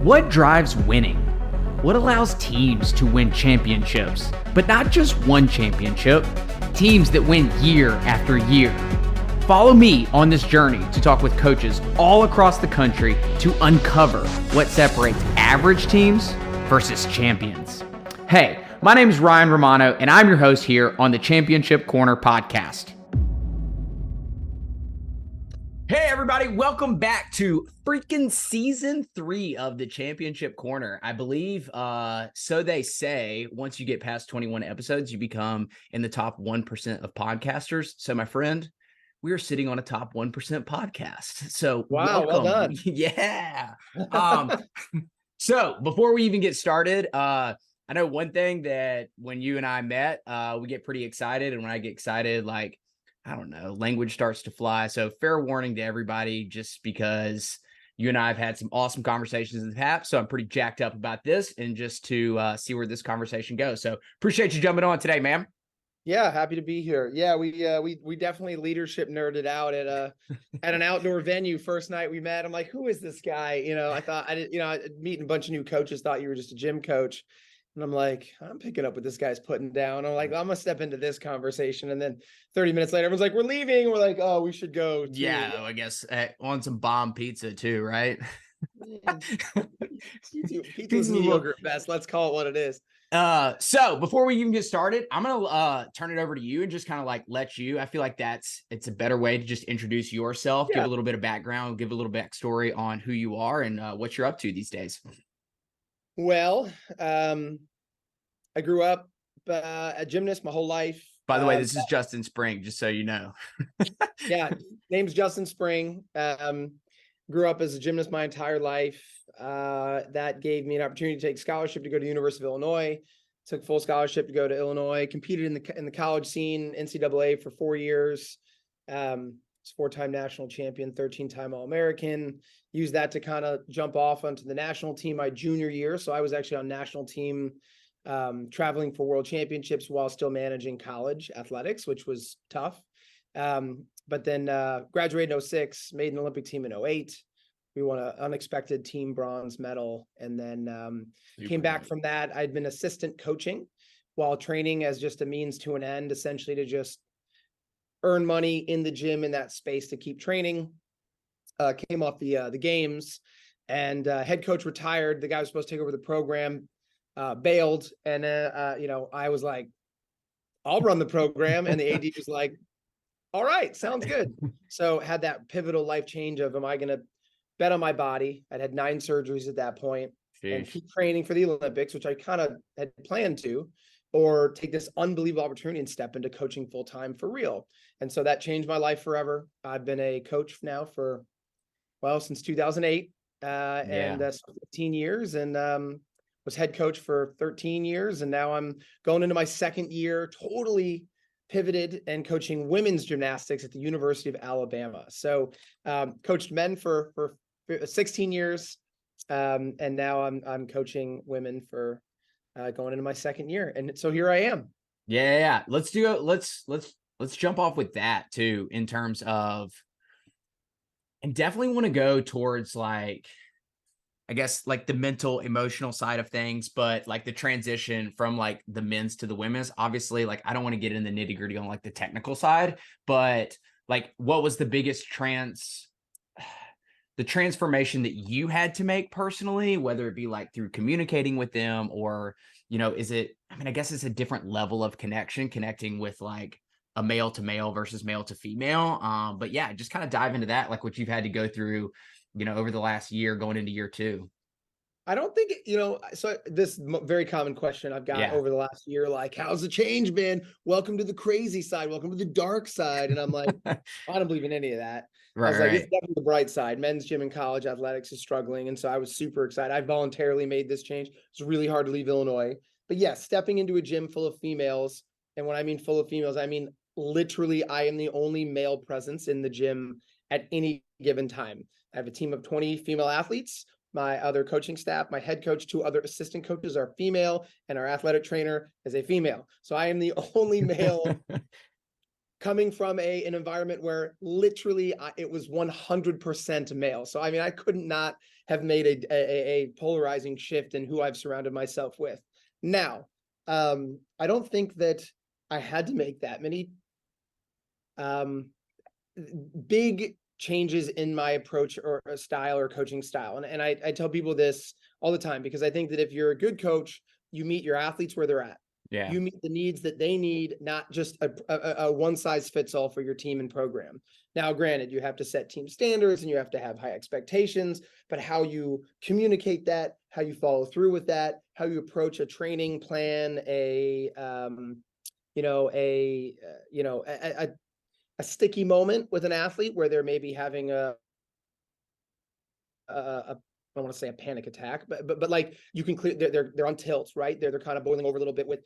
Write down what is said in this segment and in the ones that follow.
What drives winning? What allows teams to win championships? But not just one championship, teams that win year after year. Follow me on this journey to talk with coaches all across the country to uncover what separates average teams versus champions. Hey, my name is Ryan Romano, and I'm your host here on the Championship Corner podcast. Hey everybody, welcome back to freaking season 3 of the Championship Corner. I believe, so they say, once you get past 21 episodes, you become in the top 1% of podcasters. So my friend, we are sitting on a top 1% podcast. So wow, welcome. Well done. Yeah. So before we even get started, I know one thing that when you and I met, we get pretty excited. And when I get excited, like, I don't know, language starts to fly. So fair warning to everybody, just because you and I have had some awesome conversations in the past. So I'm pretty jacked up about this and just to see where this conversation goes. So appreciate you jumping on today, man. Yeah, happy to be here. Yeah, we definitely leadership nerded out at an outdoor venue. First night we met, I'm like, who is this guy? You know, I thought meeting a bunch of new coaches, thought you were just a gym coach. And I'm like, I'm picking up what this guy's putting down. I'm like, I'm gonna step into this conversation. And then 30 minutes later, everyone's like, we're leaving. We're like, oh, we should go. Yeah, I guess on some bomb pizza too, right? Pizza's mediocre at best. Let's call it what it is. So before we even get started, I'm gonna turn it over to you and just kind of like let you. I feel like it's a better way to just introduce yourself, give a little bit of background, give a little backstory on who you are and what you're up to these days. Well, I grew up a gymnast my whole life. By the way, this is Justin Spring, just so you know. Yeah, name's Justin Spring. Grew up as a gymnast my entire life. That gave me an opportunity to take scholarship to go to the University of Illinois. Took full scholarship to go to Illinois. Competed in the college scene, NCAA, for 4 years. Was 4-time national champion, 13-time All-American. Used that to kind of jump off onto the national team my junior year. So I was actually on national team, traveling for world championships while still managing college athletics, which was tough. But then graduated in 2006, made an Olympic team in 2008. We won an unexpected team bronze medal. And then came back from that. I'd been assistant coaching while training as just a means to an end, essentially to just earn money in the gym in that space to keep training. Came off the games, and head coach retired. The guy who was supposed to take over the program bailed, and I was like, I'll run the program, and the AD was like, all right, sounds good. So had that pivotal life change of, am I going to bet on my body? I'd had 9 surgeries at that point. Jeez. And keep training for the Olympics, which I kind of had planned to, or take this unbelievable opportunity and step into coaching full time for real. And so that changed my life forever. I've been a coach now for, since 2008, and 15 years, and was head coach for 13 years. And now I'm going into my second year, totally pivoted and coaching women's gymnastics at the University of Alabama. So coached men for 16 years. And now I'm coaching women for going into my second year. And so here I am. Yeah. Let's do it. Let's jump off with that too, in terms of, and definitely want to go towards like, I guess like the mental, emotional side of things, but like the transition from like the men's to the women's. Obviously, like I don't want to get in the nitty gritty on like the technical side, but like what was the biggest the transformation that you had to make personally, whether it be like through communicating with them or, I guess it's a different level of connecting with like a male to male versus male to female. But yeah, just kind of dive into that, like what you've had to go through, over the last year going into year 2. I don't think, so this very common question I've got over the last year, like, how's the change been? Welcome to the crazy side. Welcome to the dark side. And I'm like, I don't believe in any of that. I was like, it's definitely the bright side. Men's gym and college athletics is struggling. And so I was super excited. I voluntarily made this change. It's really hard to leave Illinois. But yes, stepping into a gym full of females. And when I mean full of females, I mean literally I am the only male presence in the gym at any given time. I have a team of 20 female athletes. My other coaching staff, my head coach, 2 other assistant coaches are female, and our athletic trainer is a female. So I am the only male coming from an environment where literally it was 100% male. So, I mean, I couldn't not have made a polarizing shift in who I've surrounded myself with. Now, I don't think that I had to make that many big changes in my approach or style or coaching style. And I tell people this all the time, because I think that if you're a good coach, you meet your athletes where they're at. Yeah. You meet the needs that they need, not just a one size fits all for your team and program. Now, granted, you have to set team standards and you have to have high expectations, but how you communicate that, how you follow through with that, how you approach a training plan, a sticky moment with an athlete where they're maybe having I don't want to say a panic attack, but like you can clear, they're on tilts, right? They're kind of boiling over a little bit with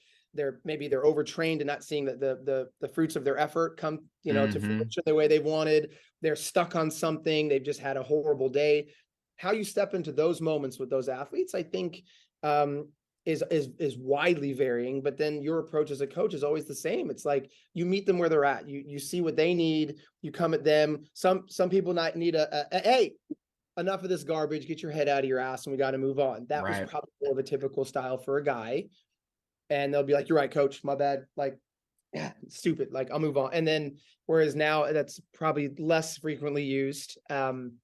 maybe they're overtrained and not seeing that the fruits of their effort come, to fruition the way they wanted. They're stuck on something. They've just had a horrible day. How you step into those moments with those athletes, I think, is widely varying, but then your approach as a coach is always the same. It's like you meet them where they're at. You see what they need. You come at them. Some people might need hey, enough of this garbage, get your head out of your ass and we got to move on. That was probably more of a typical style for a guy. And they'll be like, you're right, coach, my bad. Like, yeah, stupid. Like, I'll move on. And then, whereas now that's probably less frequently used. And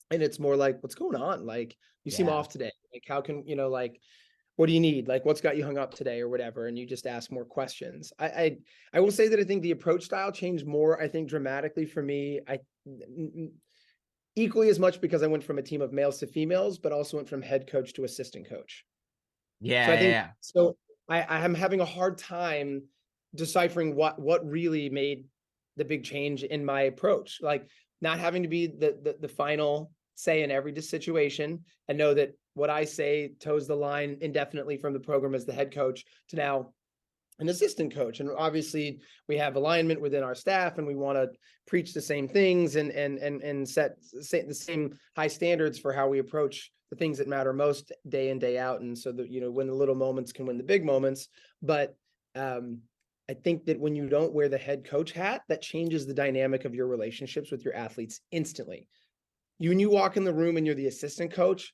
it's more like, what's going on? Like, you seem off today. Like, how can, like, what do you need? Like, what's got you hung up today or whatever? And you just ask more questions. I will say that I think the approach style changed more, I think, dramatically for me. Equally as much because I went from a team of males to females, but also went from head coach to assistant coach. Yeah. So I think, so I'm having a hard time deciphering what really made the big change in my approach. Like, not having to be the final say in every situation, and know that what I say toes the line indefinitely from the program as the head coach to now an assistant coach. And obviously we have alignment within our staff and we want to preach the same things and set the same high standards for how we approach the things that matter most day in, day out. And so that, when the little moments can win the big moments. But I think that when you don't wear the head coach hat, that changes the dynamic of your relationships with your athletes instantly. When you walk in the room and you're the assistant coach,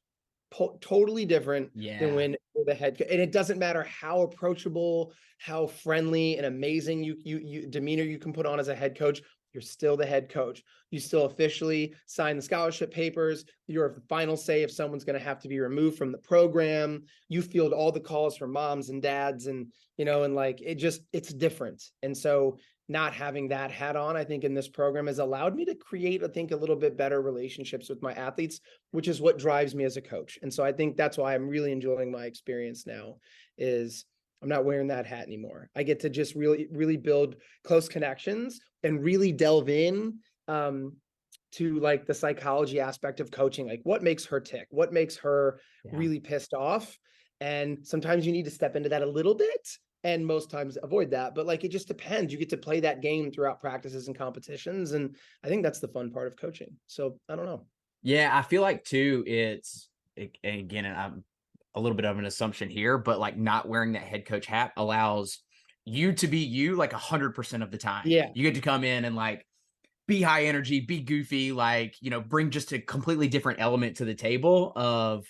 totally different than when you're the head coach. And it doesn't matter how approachable, how friendly and amazing you demeanor you can put on as a head coach. You're still the head coach. You still officially sign the scholarship papers. You're the final say if someone's going to have to be removed from the program. You field all the calls from moms and dads, and and like it's different. And so not having that hat on, I think, in this program has allowed me to create, I think, a little bit better relationships with my athletes, which is what drives me as a coach. And so I think that's why I'm really enjoying my experience now, is I'm not wearing that hat anymore. I get to just really, really build close connections and really delve in to like the psychology aspect of coaching, like what makes her tick, what makes her really pissed off. And sometimes you need to step into that a little bit, and most times avoid that. But like, it just depends. You get to play that game throughout practices and competitions. And I think that's the fun part of coaching. So I don't know. Yeah, I feel like too, again, and I'm a little bit of an assumption here, but like not wearing that head coach hat allows you to be you like 100% of the time. Yeah. You get to come in and like be high energy, be goofy, like, bring just a completely different element to the table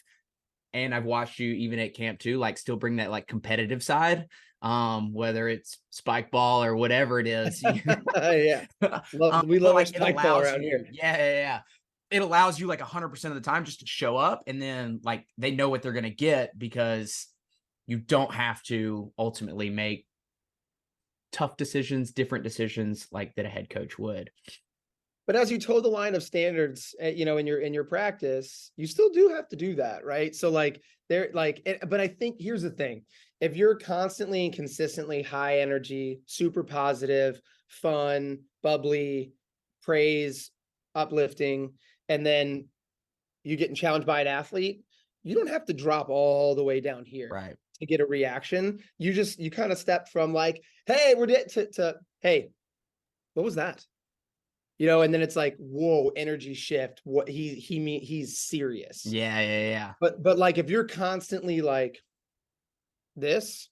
and I've watched you even at camp too, like still bring that like competitive side, whether it's spike ball or whatever it is. Yeah. We love like spike ball around here. Yeah. It allows you like 100% of the time just to show up, and then like they know what they're going to get because you don't have to ultimately make tough decisions, different decisions like that a head coach would. But as you toe the line of standards, in your practice, you still do have to do that, right? So like but I think here's the thing: if you're constantly and consistently high energy, super positive, fun, bubbly, praise, uplifting, and then you getting challenged by an athlete, you don't have to drop all the way down here to get a reaction. You kind of step from like, hey, we're to hey, what was that? And then it's like, whoa, energy shift. What he's serious. Yeah. But like, if you're constantly like this,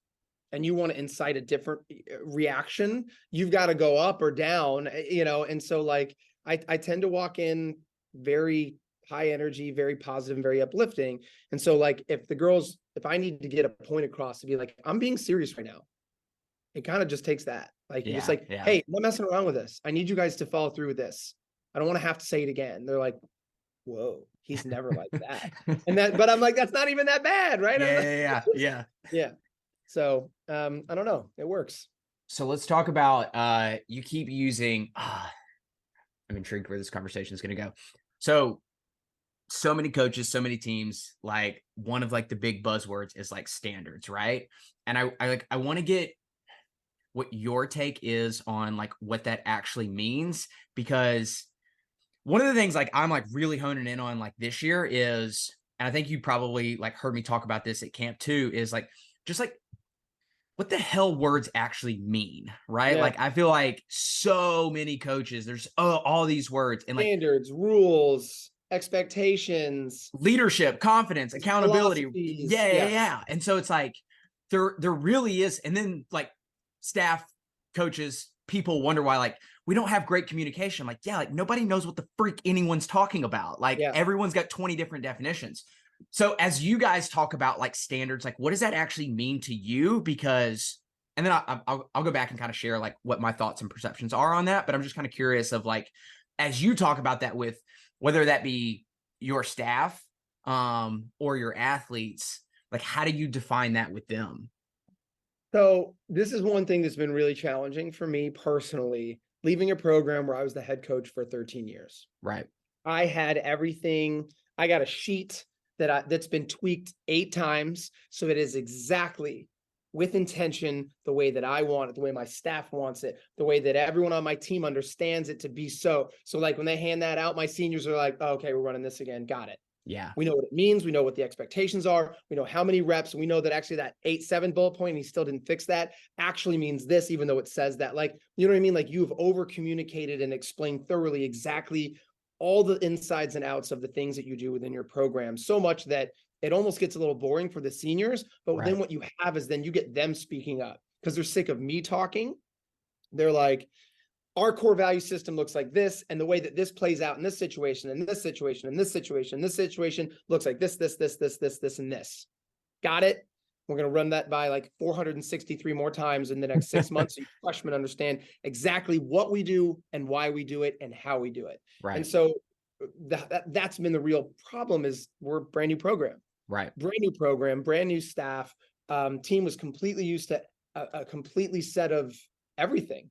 and you want to incite a different reaction, you've got to go up or down, and so like I tend to walk in very high energy, very positive, and very uplifting. And so like if I need to get a point across to be like, I'm being serious right now, it kind of just takes that. Like you're just like, hey, I'm not messing around with this. I need you guys to follow through with this. I don't want to have to say it again. They're like, whoa, he's never like that. But I'm like, that's not even that bad, right? Yeah. So I don't know. It works. So let's talk about you keep using I'm intrigued where this conversation is going to go. So many coaches, so many teams, like one of like the big buzzwords is like standards, right? And I want to get what your take is on like what that actually means, because one of the things like I'm like really honing in on like this year is, and I think you probably like heard me talk about this at camp too, is like just like what the hell words actually mean, right? Yeah. Like I feel like so many coaches, there's all these words and like standards, rules, expectations, leadership, confidence, accountability. Yeah. Yeah. And so it's like there really is, and then like staff, coaches, people wonder why like we don't have great communication. Like, yeah, like nobody knows what the freak anyone's talking about. Like everyone's got 20 different definitions. So as you guys talk about like standards, like what does that actually mean to you? Because, and then I'll go back and kind of share like what my thoughts and perceptions are on that. But I'm just kind of curious of like, as you talk about that with whether that be your staff or your athletes, like how do you define that with them? So this is one thing that's been really challenging for me personally, leaving a program where I was the head coach for 13 years. Right. I had everything. I got a sheet that's been tweaked 8 times. So it is exactly with intention, the way that I want it, the way my staff wants it, the way that everyone on my team understands it to be so. So like when they hand that out, my seniors are like, oh, okay, we're running this again. Got it. Yeah. We know what it means. We know what the expectations are. We know how many reps. We know that actually that 8-7 bullet point, and he still didn't fix that, actually means this, even though it says that. Like, you know what I mean? Like you've over communicated and explained thoroughly exactly all the insides and outs of the things that you do within your program, so much that it almost gets a little boring for the seniors. But then what you have is then you get them speaking up because they're sick of me talking. They're like, our core value system looks like this, and the way that this plays out in this situation, and this situation, and this situation, and this situation looks like this, and this. Got it? We're going to run that by like 463 more times in the next 6 months. So you freshmen understand exactly what we do and why we do it and how we do it. Right. And so that's been the real problem is we're a brand new program. Right. Brand new program, brand new staff. Team was completely used to a completely set of everything.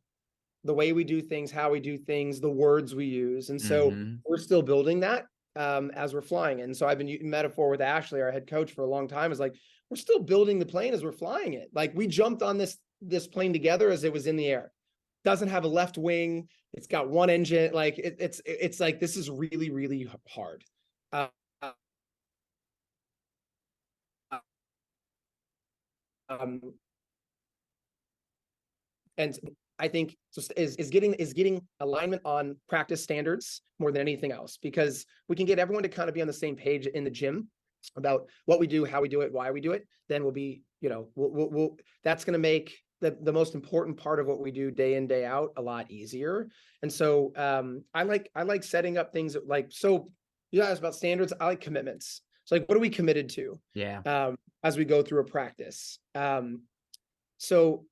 The way we do things, how we do things, the words we use. And so we're still building that as we're flying. And so I've been using metaphor with Ashley, our head coach, for a long time, is like, we're still building the plane as we're flying it. Like we jumped on this plane together as it was in the air. Doesn't have a left wing. It's got one engine. Like it's like, this is really, really hard. And I think is getting alignment on practice standards more than anything else, because we can get everyone to kind of be on the same page in the gym about what we do, how we do it, why we do it. Then we'll be, we'll that's going to make the most important part of what we do day in, day out a lot easier. And so I like setting up things that, like, so you asked about standards. I like commitments. So like, what are we committed to? Yeah. As we go through a practice. So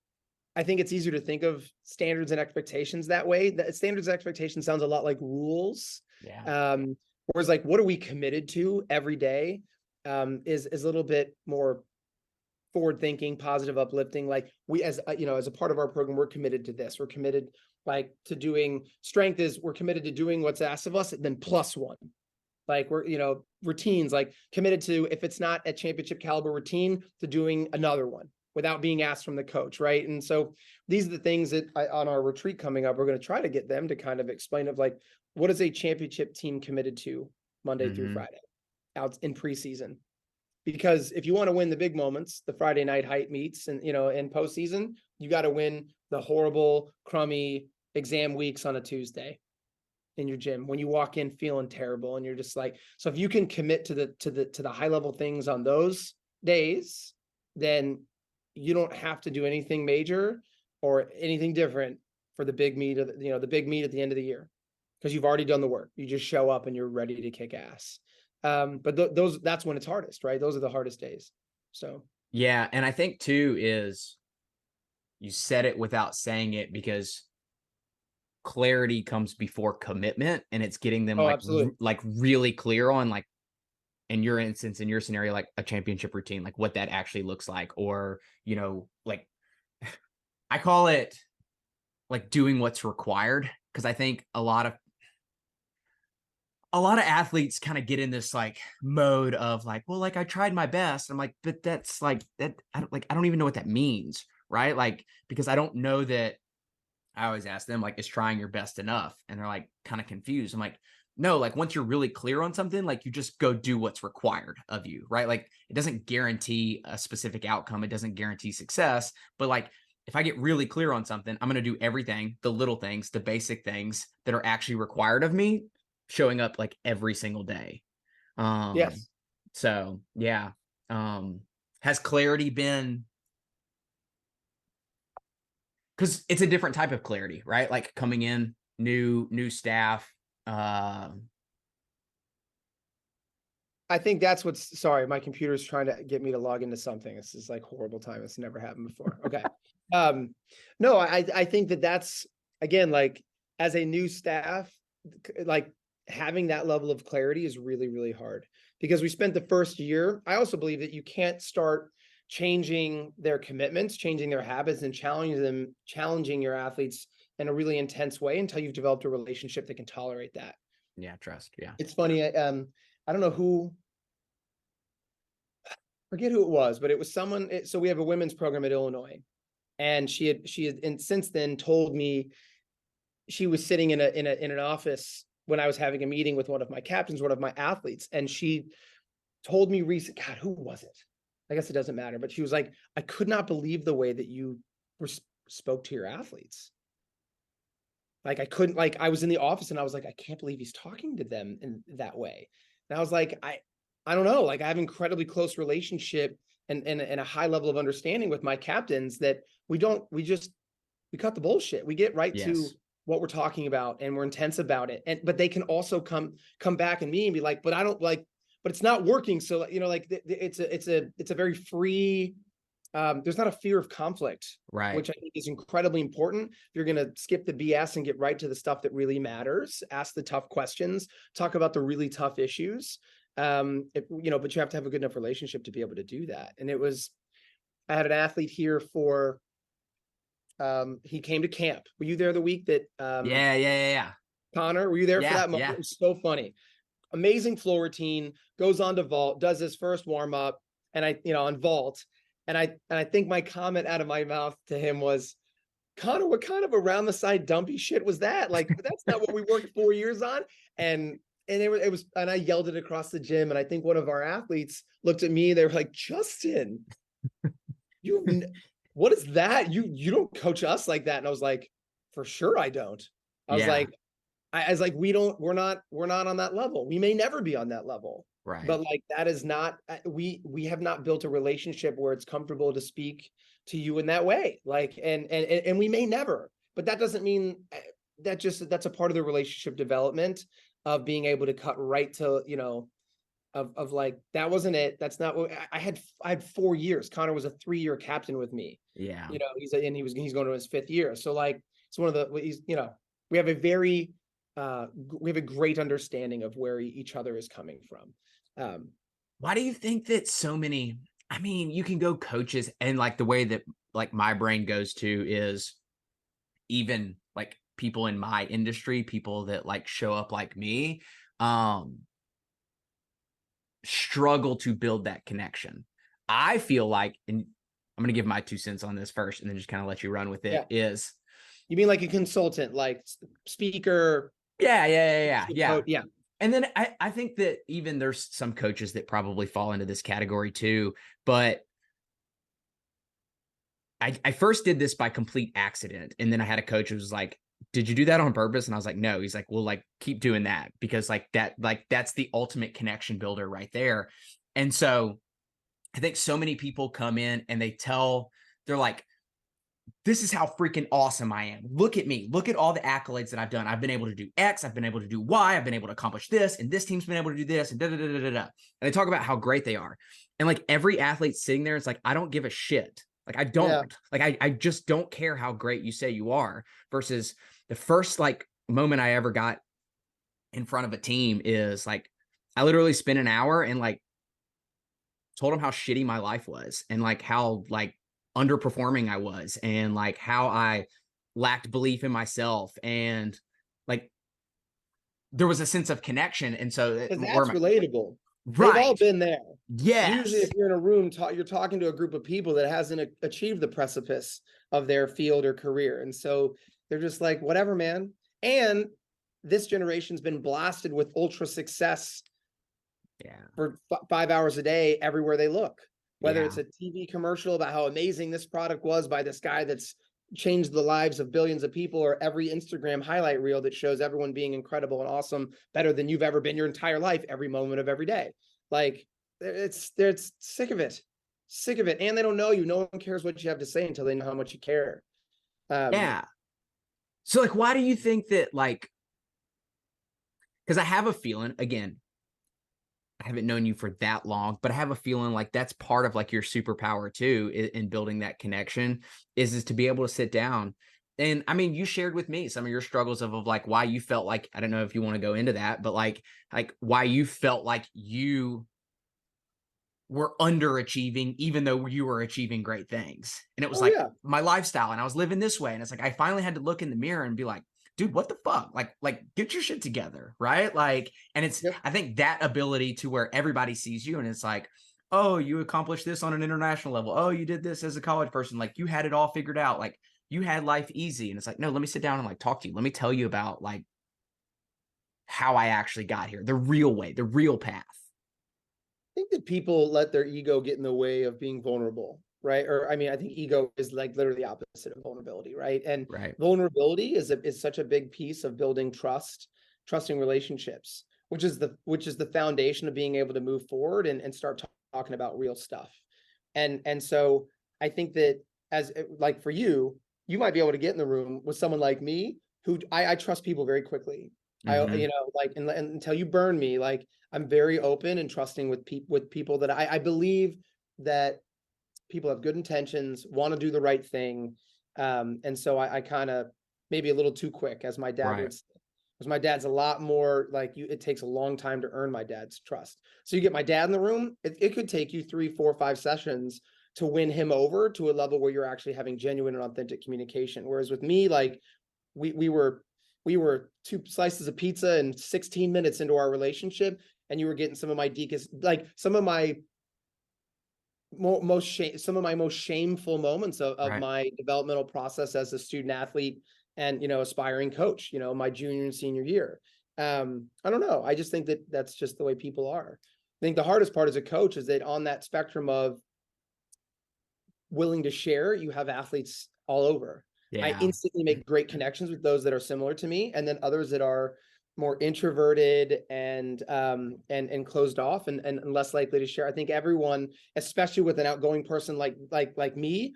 I think it's easier to think of standards and expectations that way. That standards and expectations sounds a lot like rules. Yeah. Whereas like, what are we committed to every day is a little bit more forward thinking, positive, uplifting. Like we, as a part of our program, we're committed to this. We're committed like to doing strength we're committed to doing what's asked of us, and then +1. Like we're, routines, like committed to, if it's not a championship caliber routine, to doing another one without being asked from the coach. Right. And so these are the things that on our retreat coming up, we're going to try to get them to kind of explain of like, what is a championship team committed to Monday through Friday out in preseason? Because if you want to win the big moments, the Friday night height meets and, in postseason, you got to win the horrible, crummy exam weeks on a Tuesday in your gym when you walk in feeling terrible. And you're just like, so if you can commit to the high level things on those days, then you don't have to do anything major or anything different for the big meet of the big meet at the end of the year, because you've already done the work. You just show up and you're ready to kick ass. But that's when it's hardest, right? Those are the hardest days. So yeah, and I think too is you said it without saying it, because clarity comes before commitment, and it's getting them absolutely. like really clear on, like, in your instance, in your scenario, like a championship routine, like what that actually looks like, or, like I call it like doing what's required. Cause I think a lot of athletes kind of get in this like mode of like, well, like I tried my best. I'm like, but that's like that. I don't even know what that means. Right. Like, because I don't know that. I always ask them, like, is trying your best enough? And they're like kind of confused. I'm like, no, like once you're really clear on something, like you just go do what's required of you. Right. Like it doesn't guarantee a specific outcome. It doesn't guarantee success, but like, if I get really clear on something, I'm going to do everything, the little things, the basic things that are actually required of me, showing up like every single day. Yes. So yeah. Has clarity been, because it's a different type of clarity, right? Like coming in, new staff. I think that's what's sorry, my computer's trying to get me to log into something. This is like horrible time. It's never happened before. Okay. No, I think that's again, like as a new staff, like having that level of clarity is really, really hard, because we spent the first year. I also believe that you can't start changing their commitments, changing their habits, and challenging your athletes in a really intense way until you've developed a relationship that can tolerate that. Yeah, trust. Yeah. It's funny. I don't know who, forget who it was, but it was someone. So we have a women's program at Illinois, and she had, and since then told me she was sitting in an office when I was having a meeting with one of my captains, one of my athletes, and she told me recently, God, who was it? I guess it doesn't matter, but she was like, I could not believe the way that you spoke to your athletes. Like I couldn't, like I was in the office and I was like, I can't believe he's talking to them in that way. And I was like, I don't know, like I have an incredibly close relationship and a high level of understanding with my captains that we cut the bullshit. We get right to what we're talking about and we're intense about it. But they can also come back and me and be like, but I don't like, but it's not working. So, like it's a very free, there's not a fear of conflict, right, which I think is incredibly important. If you're going to skip the BS and get right to the stuff that really matters, ask the tough questions, talk about the really tough issues. But you have to have a good enough relationship to be able to do that. And I had an athlete here for, he came to camp. Were you there the week that, yeah. Connor, were you there for that moment? Yeah. It was so funny. Amazing floor routine, goes on to vault, does his first warm up, and on vault. And I think my comment out of my mouth to him was, Connor, what kind of around the side dumpy shit was that? Like, that's not what we worked 4 years on. And it was, and I yelled it across the gym. And I think one of our athletes looked at me, they were like, Justin, what is that? You don't coach us like that. And I was like, for sure I don't. I was like, we're not on that level. We may never be on that level. Right. But like, that is not, we have not built a relationship where it's comfortable to speak to you in that way. Like, and we may never, but that doesn't mean that's a part of the relationship development of being able to cut right to, of like, that wasn't it. That's not what I had 4 years. Connor was a 3-year captain with me. Yeah. He's going to his 5th year. So like, it's one of the, we have a great understanding of where each other is coming from. Why do you think that so many, I mean, you can go coaches, and like the way that like my brain goes to is even like people in my industry, people that like show up like me, struggle to build that connection. I feel like, and I'm going to give my 2 cents on this first and then just kind of let you run with it. Is you mean like a consultant, like speaker? Yeah. Yeah. And then I think that even there's some coaches that probably fall into this category too. But I first did this by complete accident. And then I had a coach who was like, did you do that on purpose? And I was like, no. He's like, well, like keep doing that, because that's the ultimate connection builder right there. And so I think so many people come in and they tell they're like, this is how freaking awesome I am. Look at me. Look at all the accolades that I've done. I've been able to do X. I've been able to do Y. I've been able to accomplish this. And this team's been able to do this. And da da da da da da. And they talk about how great they are. And like every athlete sitting there, it's like, I don't give a shit. Like I don't. Yeah. Like I just don't care how great you say you are. Versus the first like moment I ever got in front of a team is like, I literally spent an hour and like told them how shitty my life was and like how like underperforming I was and like how I lacked belief in myself and like there was a sense of connection. And so That's relatable. Right. They've all been there. Yes. Usually if you're in a room, you're talking to a group of people that hasn't achieved the precipice of their field or career. And so they're just like, whatever, man. And this generation's been blasted with ultra success for 5 hours a day everywhere they look. Whether it's a TV commercial about how amazing this product was by this guy that's changed the lives of billions of people, or every Instagram highlight reel that shows everyone being incredible and awesome, better than you've ever been your entire life, every moment of every day. Like they're sick of it. Sick of it. And they don't know you. No one cares what you have to say until they know how much you care. So like, why do you think that like, because I have a feeling, again, I haven't known you for that long, but I have a feeling like that's part of like your superpower too in building that connection is to be able to sit down. And I mean, you shared with me some of your struggles of like why you felt like, I don't know if you want to go into that, but like why you felt like you were underachieving, even though you were achieving great things. And it was my lifestyle and I was living this way. And it's like, I finally had to look in the mirror and be like, dude, what the fuck? Like get your shit together. Right. Like, and it's, I think that ability to where everybody sees you and it's like, oh, you accomplished this on an international level. Oh, you did this as a college person. Like you had it all figured out. Like you had life easy. And it's like, no, let me sit down and like talk to you. Let me tell you about like how I actually got here, the real way, the real path. I think that people let their ego get in the way of being vulnerable. Right. Or, I mean, I think ego is like literally the opposite of vulnerability. Right. And vulnerability is such a big piece of building trusting relationships, which is the foundation of being able to move forward and start talking about real stuff. And so I think that as like for you, you might be able to get in the room with someone like me, who I trust people very quickly. Mm-hmm. You know, like, and until you burn me, like I'm very open and trusting with people that I believe that people have good intentions, want to do the right thing. And so I kind of maybe a little too quick, as my dad would say. Because my dad's a lot more like you, it takes a long time to earn my dad's trust. So you get my dad in the room, it could take you 3, 4, 5 sessions to win him over to a level where you're actually having genuine and authentic communication. Whereas with me, like we were 2 slices of pizza and 16 minutes into our relationship, and you were getting some of my deepest, like some of my most shameful moments of my developmental process as a student athlete and, you know, aspiring coach, you know, my junior and senior year. I don't know. I just think that that's just the way people are. I think the hardest part as a coach is that on that spectrum of willing to share, you have athletes all over. I instantly make great connections with those that are similar to me, and then others that are more introverted and closed off and less likely to share. I think everyone, especially with an outgoing person like me,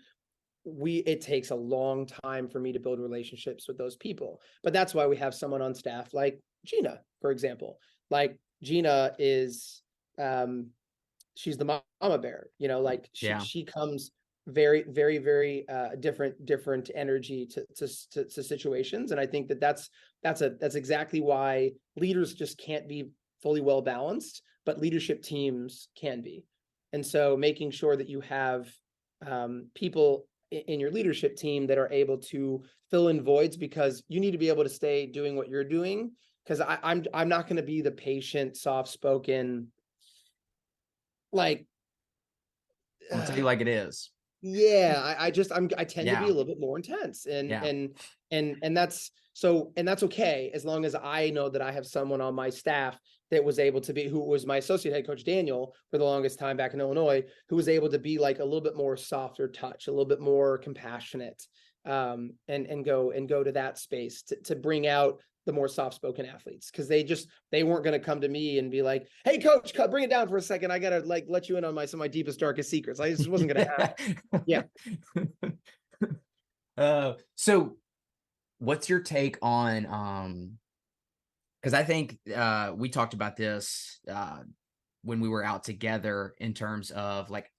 it takes a long time for me to build relationships with those people. But that's why we have someone on staff like Gina, for example. Like Gina is she's the mama bear, you know, like she comes very, very, very different energy to situations. And I think that's exactly why leaders just can't be fully well balanced, but leadership teams can be. And so making sure that you have people in your leadership team that are able to fill in voids, because you need to be able to stay doing what you're doing. Because I'm not going to be the patient, soft-spoken, like I'll tell you like it is. Yeah, I tend to be a little bit more intense, and that's okay, as long as I know that I have someone on my staff that was able to be, who was my associate head coach, Daniel, for the longest time back in Illinois, who was able to be like a little bit more softer touch, a little bit more compassionate, and go to that space to bring out the more soft-spoken athletes, because they weren't going to come to me and be like, hey coach, bring it down for a second, I gotta like let you in on some of my deepest, darkest secrets. Like, this wasn't going to happen. Yeah. So what's your take on because I think we talked about this when we were out together in terms of like,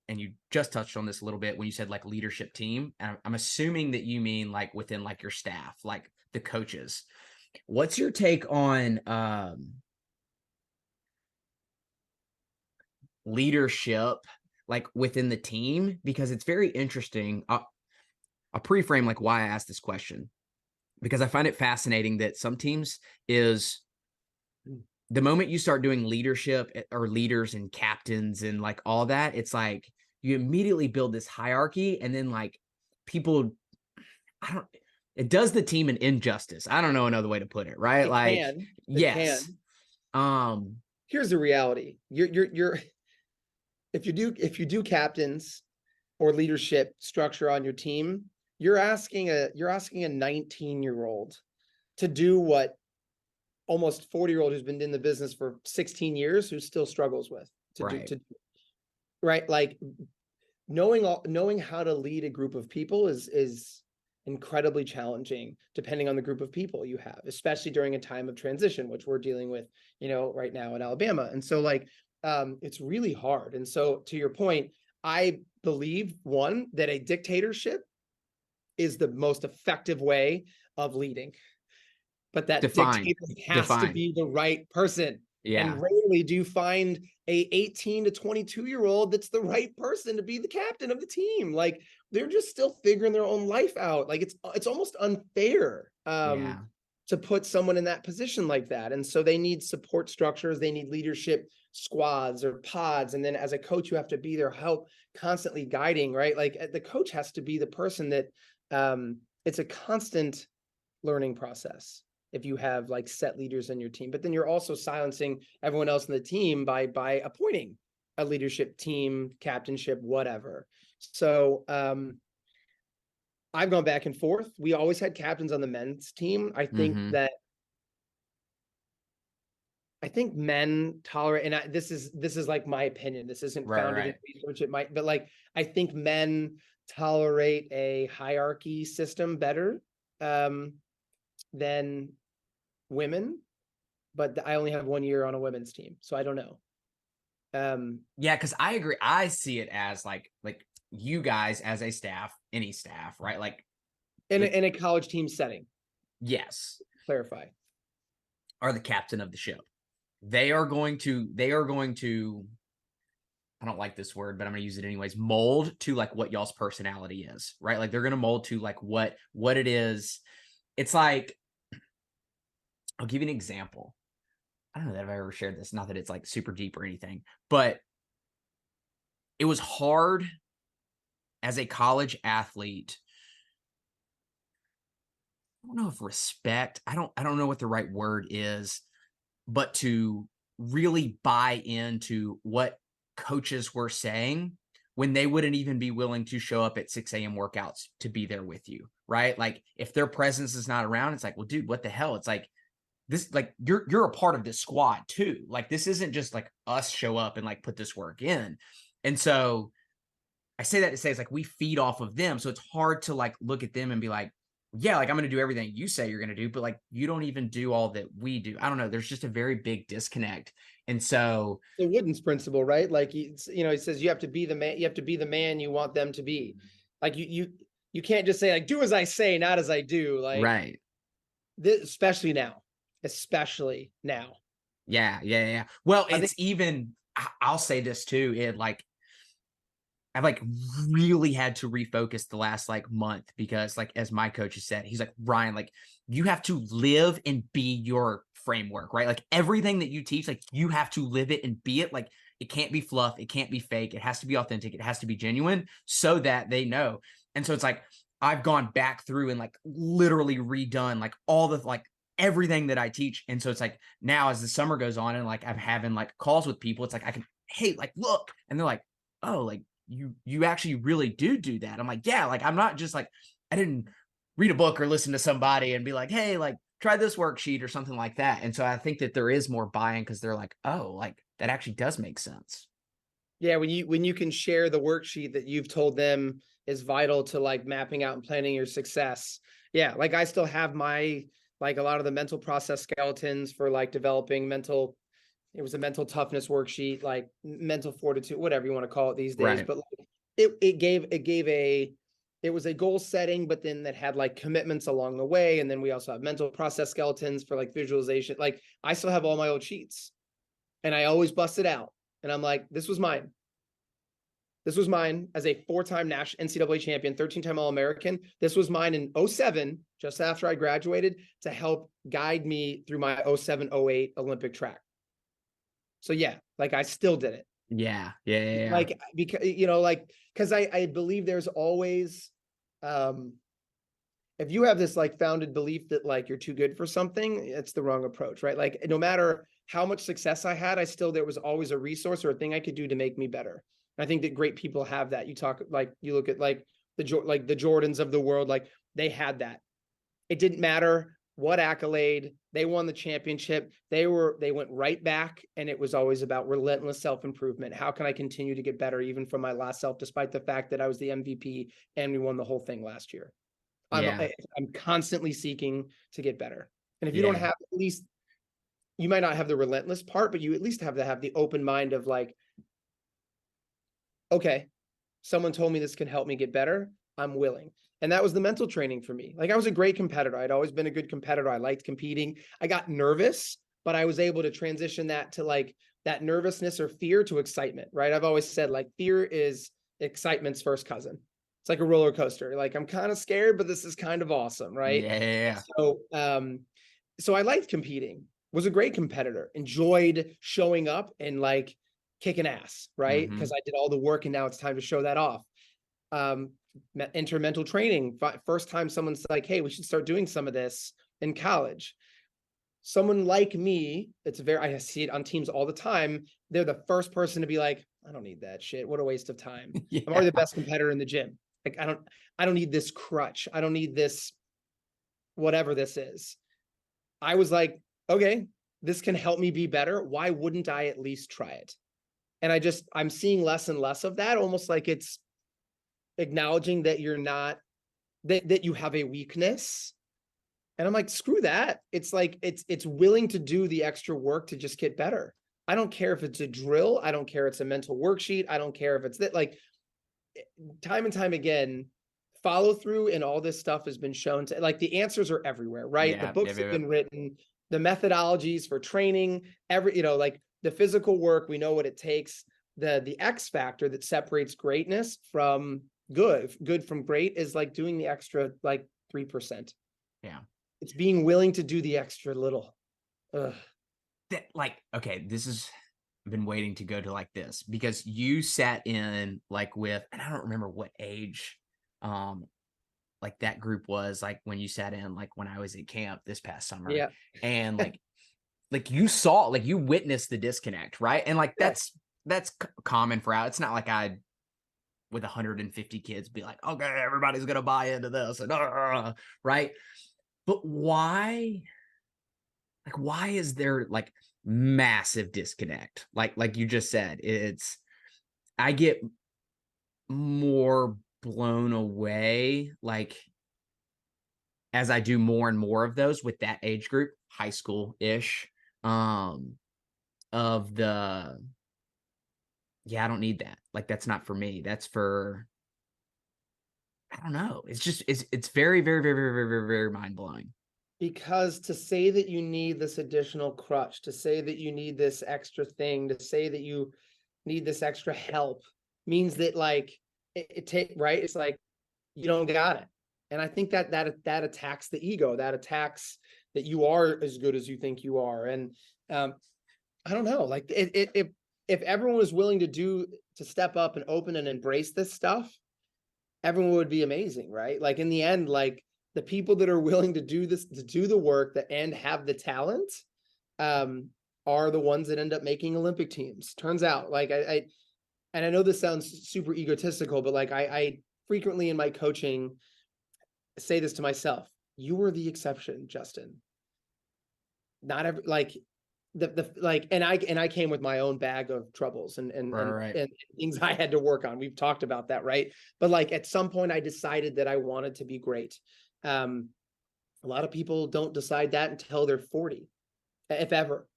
and you just touched on this a little bit when you said like leadership team. And I'm assuming that you mean like within like your staff, like the coaches. What's your take on leadership like within the team? Because it's very interesting. I'll pre-frame like why I asked this question, because I find it fascinating that some teams is the moment you start doing leadership or leaders and captains and like all that, it's like you immediately build this hierarchy, and then like people, it does the team an injustice. I don't know another way to put it, right? Yes. Here's the reality. You're if you do captains or leadership structure on your team, you're asking a 19-year-old to do what almost 40-year-old who's been in the business for 16 years who still struggles with right. Like knowing how to lead a group of people is incredibly challenging, depending on the group of people you have, especially during a time of transition, which we're dealing with, right now in Alabama. And so like, it's really hard. And so to your point, I believe that a dictatorship is the most effective way of leading, but that dictator has to be the right person. Yeah. And rarely do you find a 18 to 22-year-old that's the right person to be the captain of the team. Like, they're just still figuring their own life out. Like, it's almost unfair to put someone in that position like that. And so they need support structures. They need leadership squads or pods. And then as a coach, you have to be their help, constantly guiding, right? Like, the coach has to be the person that it's a constant learning process if you have like set leaders in your team. But then you're also silencing everyone else in the team by appointing a leadership team, captainship, whatever. So I've gone back and forth. We always had captains on the men's team. I think men tolerate, and this is like my opinion. This isn't founded in research. It might, but like, I think men tolerate a hierarchy system better than women, but I only have 1 year on a women's team, so I don't know. Yeah, because I agree. I see it as like you guys as a staff, any staff, right? Like in a college team setting. Yes. Clarify. Are the captain of the ship. They are going to, I don't like this word, but I'm going to use it anyways, mold to like what y'all's personality is, right? Like they're going to mold to like what it is. It's like, I'll give you an example. I don't know that I've ever shared this, not that it's like super deep or anything, but it was hard as a college athlete. I don't know if respect, I don't know what the right word is, but to really buy into what coaches were saying when they wouldn't even be willing to show up at 6 a.m. workouts to be there with you, right? Like if their presence is not around, it's like, well, dude, what the hell? It's like this, like you're a part of this squad too. Like this isn't just like us show up and like put this work in. And so I say that to say it's like we feed off of them. So it's hard to like look at them and be like, yeah, like I'm going to do everything you say you're going to do, but like you don't even do all that we do. I don't know. There's just a very big disconnect. And so the Wooden's principle, right? Like, he says you have to be the man, you want them to be. Like you can't just say like, do as I say, not as I do. Like, right. This, especially now. Yeah. Well, I'll say this too. I've like really had to refocus the last like month because like, as my coach has said, he's like, Ryan, like you have to live and be your framework, right? Like everything that you teach, like you have to live it and be it. Like it can't be fluff. It can't be fake. It has to be authentic. It has to be genuine so that they know. And so it's like, I've gone back through and like literally redone like all the like everything that I teach. And so it's like now as the summer goes on and like I'm having like calls with people, it's like I can, hey, like look, and they're like, oh, like you actually really do that. I'm like, yeah, like I'm not just like, I didn't read a book or listen to somebody and be like, hey, like try this worksheet or something like that. And so I think that there is more buy-in because they're like, oh, like that actually does make sense. Yeah, when you can share the worksheet that you've told them is vital to like mapping out and planning your success. Yeah, like I still have my like a lot of the mental process skeletons for like developing mental. It was a mental toughness worksheet, like mental fortitude, whatever you want to call it these days. Right. But like, it was a goal setting, but then that had like commitments along the way. And then we also have mental process skeletons for like visualization. Like I still have all my old sheets and I always bust it out. And I'm like, this was mine. This was mine as a 4-time NCAA champion, 13-time All-American. This was mine in 07, just after I graduated, to help guide me through my 07-08 Olympic track. So yeah, like I still did it. Yeah. Like, because, you know, like, because I believe there's always, if you have this like founded belief that like you're too good for something, it's the wrong approach, right? Like no matter how much success I had, there was always a resource or a thing I could do to make me better. And I think that great people have that. You talk like, you look at like the Jordans of the world, like they had that. It didn't matter what accolade, they won the championship. They went right back, and it was always about relentless self-improvement. How can I continue to get better even from my last self, despite the fact that I was the MVP and we won the whole thing last year? Yeah. I'm constantly seeking to get better. And if you Yeah. don't have, at least you might not have the relentless part, but you at least have to have the open mind of like, okay, someone told me this can help me get better. I'm willing. And that was the mental training for me. Like I was a great competitor. I'd always been a good competitor. I liked competing. I got nervous, but I was able to transition that to like that nervousness or fear to excitement, right? I've always said like fear is excitement's first cousin. It's like a roller coaster. Like I'm kind of scared, but this is kind of awesome, right? Yeah. So I liked competing, was a great competitor, enjoyed showing up and like kicking ass, right? Because I did all the work and now it's time to show that off. Enter mental training. First time someone's like, hey, we should start doing some of this in college. Someone like me, I see it on teams all the time. They're the first person to be like, I don't need that shit. What a waste of time. Yeah. I'm already the best competitor in the gym. Like, I don't need this crutch. I don't need this, whatever this is. I was like, okay, this can help me be better. Why wouldn't I at least try it? And I'm seeing less and less of that, almost like it's acknowledging that you're not, that you have a weakness. And I'm like, screw that. It's like, it's willing to do the extra work to just get better. I don't care if it's a drill. I don't care if it's a mental worksheet. I don't care if it's that, like, time and time again, follow through and all this stuff has been shown to, like, the answers are everywhere, right? The books have been written, the methodologies for training, like the physical work, we know what it takes. The X factor that separates greatness from good from great is like doing the extra, like 3%. Yeah. It's being willing to do the extra little. Ugh. That, like, okay, I've been waiting to go to like this because you sat in like with, and I don't remember what age, like that group was like when you sat in, like when I was at camp this past summer. Yeah. And like you saw, like you witnessed the disconnect, right? And like that's common for out. It's not like I with 150 kids be like, okay, everybody's gonna buy into this, and right? But why is there like massive disconnect? Like you just said, I get more blown away like as I do more and more of those with that age group, high school-ish, of the, yeah, I don't need that. Like, that's not for me. That's for, I don't know. It's just, it's very, very, very, very, very, very, very mind-blowing. Because to say that you need this additional crutch, to say that you need this extra thing, to say that you need this extra help means that like right? It's like you don't got it. And I think that attacks the ego, that attacks that you are as good as you think you are. And I don't know, like if everyone was willing to step up and open and embrace this stuff, everyone would be amazing, right? Like in the end, like the people that are willing to do this, to do the work and have the talent, are the ones that end up making Olympic teams. Turns out, like and I know this sounds super egotistical, but like I frequently in my coaching, say this to myself. You were the exception, Justin. Not every and I came with my own bag of troubles and things I had to work on. We've talked about that, right? But like at some point I decided that I wanted to be great. A lot of people don't decide that until they're 40, if ever.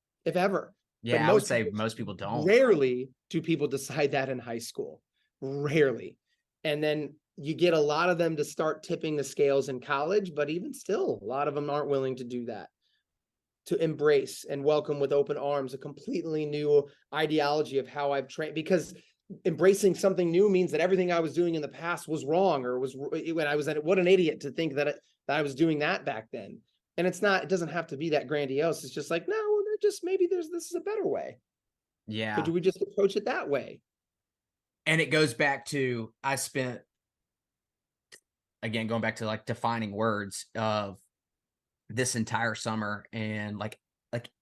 Yeah, I would say most people don't. Rarely do people decide that in high school. Rarely. And then you get a lot of them to start tipping the scales in college, but even still, a lot of them aren't willing to do that. To embrace and welcome with open arms a completely new ideology of how I've trained, because embracing something new means that everything I was doing in the past was wrong, or was when I was at what an idiot to think that I was doing that back then. And it doesn't have to be that grandiose. It's just like, no, maybe this is a better way. Yeah. So do we just approach it that way? And it goes back to, I spent, again, going back to like defining words of this entire summer, and like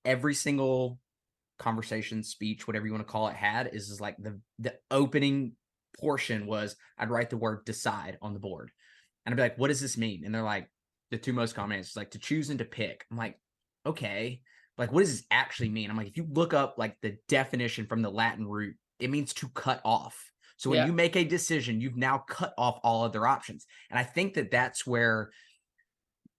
every single conversation, speech, whatever you want to call it, is like the opening portion was I'd write the word decide on the board. And I'd be like, what does this mean? And they're like, the two most common answers, like to choose and to pick. I'm like, okay, like what does this actually mean? I'm like, if you look up like the definition from the Latin root, it means to cut off. So when you make a decision, you've now cut off all other options. And I think that that's where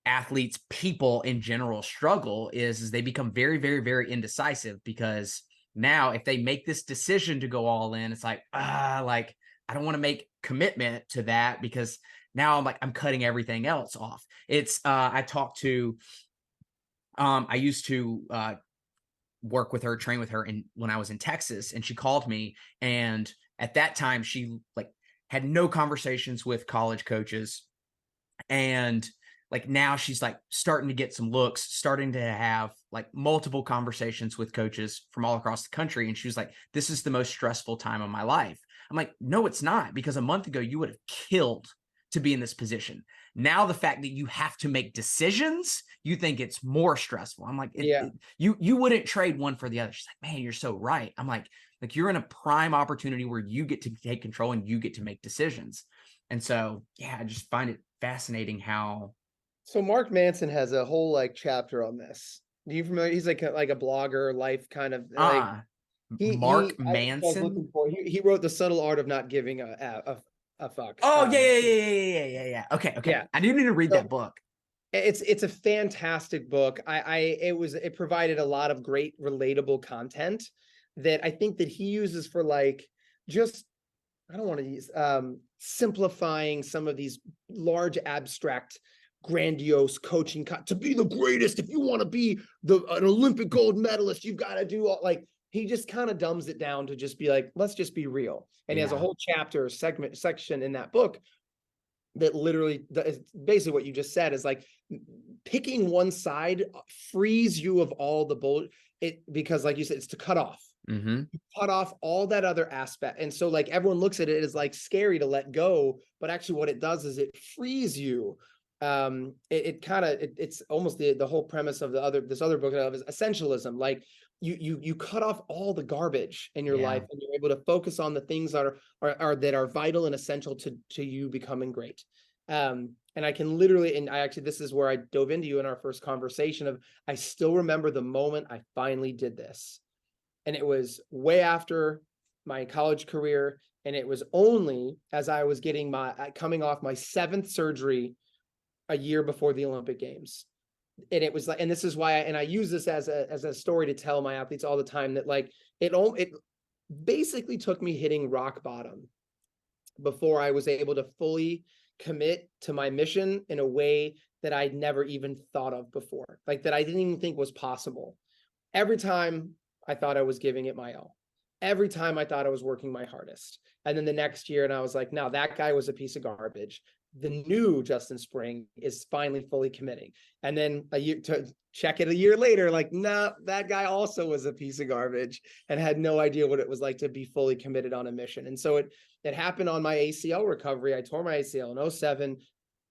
athletes, people in general struggle is they become very, very, very indecisive, because now if they make this decision to go all in, it's like, like I don't want to make commitment to that, because now I'm cutting everything else off. It's I talked to I used to work with her, train with her when I was in Texas, and she called me, and at that time she like had no conversations with college coaches, and like now she's like starting to get some looks, starting to have like multiple conversations with coaches from all across the country. And she was like, this is the most stressful time of my life. I'm like, no, it's not, because a month ago you would have killed to be in this position. Now the fact that you have to make decisions, you think it's more stressful. I'm like, you wouldn't trade one for the other. She's like, man, you're so right. I'm like you're in a prime opportunity where you get to take control and you get to make decisions. And so, yeah, I just find it fascinating how. So Mark Manson has a whole like chapter on this. Are you familiar? He's like a blogger, life kind of like Mark Manson. He wrote The Subtle Art of Not Giving a Fuck. Oh yeah. Okay. Yeah. I do need to read that book. It's a fantastic book. It provided a lot of great relatable content that I think that he uses for like just, I don't want to use simplifying some of these large abstract grandiose coaching to be the greatest. If you want to be an Olympic gold medalist, you've got to do all, like, he just kind of dumbs it down to just be like, let's just be real. And he has a whole section in that book that literally is basically what you just said, is like picking one side frees you of all the bull because like you said, it's to cut off. You cut off all that other aspect. And so like everyone looks at it as like scary to let go, but actually what it does is it frees you. It's almost the whole premise of this other book of is essentialism. Like you cut off all the garbage in your life, and you're able to focus on the things that are vital and essential to you becoming great. And I can literally, and this is where I dove into you in our first conversation of, I still remember the moment I finally did this. And it was way after my college career. And it was only as I was coming off my 7th surgery a year before the Olympic Games. And it was like, and this is why, I use this as a story to tell my athletes all the time, that like, it basically took me hitting rock bottom before I was able to fully commit to my mission in a way that I'd never even thought of before, like that I didn't even think was possible. Every time I thought I was giving it my all. Every time I thought I was working my hardest. And then the next year, and I was like, no, that guy was a piece of garbage. The new Justin Spring is finally fully committing. And then a year to check it a year later, like, nah, that guy also was a piece of garbage and had no idea what it was like to be fully committed on a mission. And so it happened on my ACL recovery. I tore my ACL in 2007,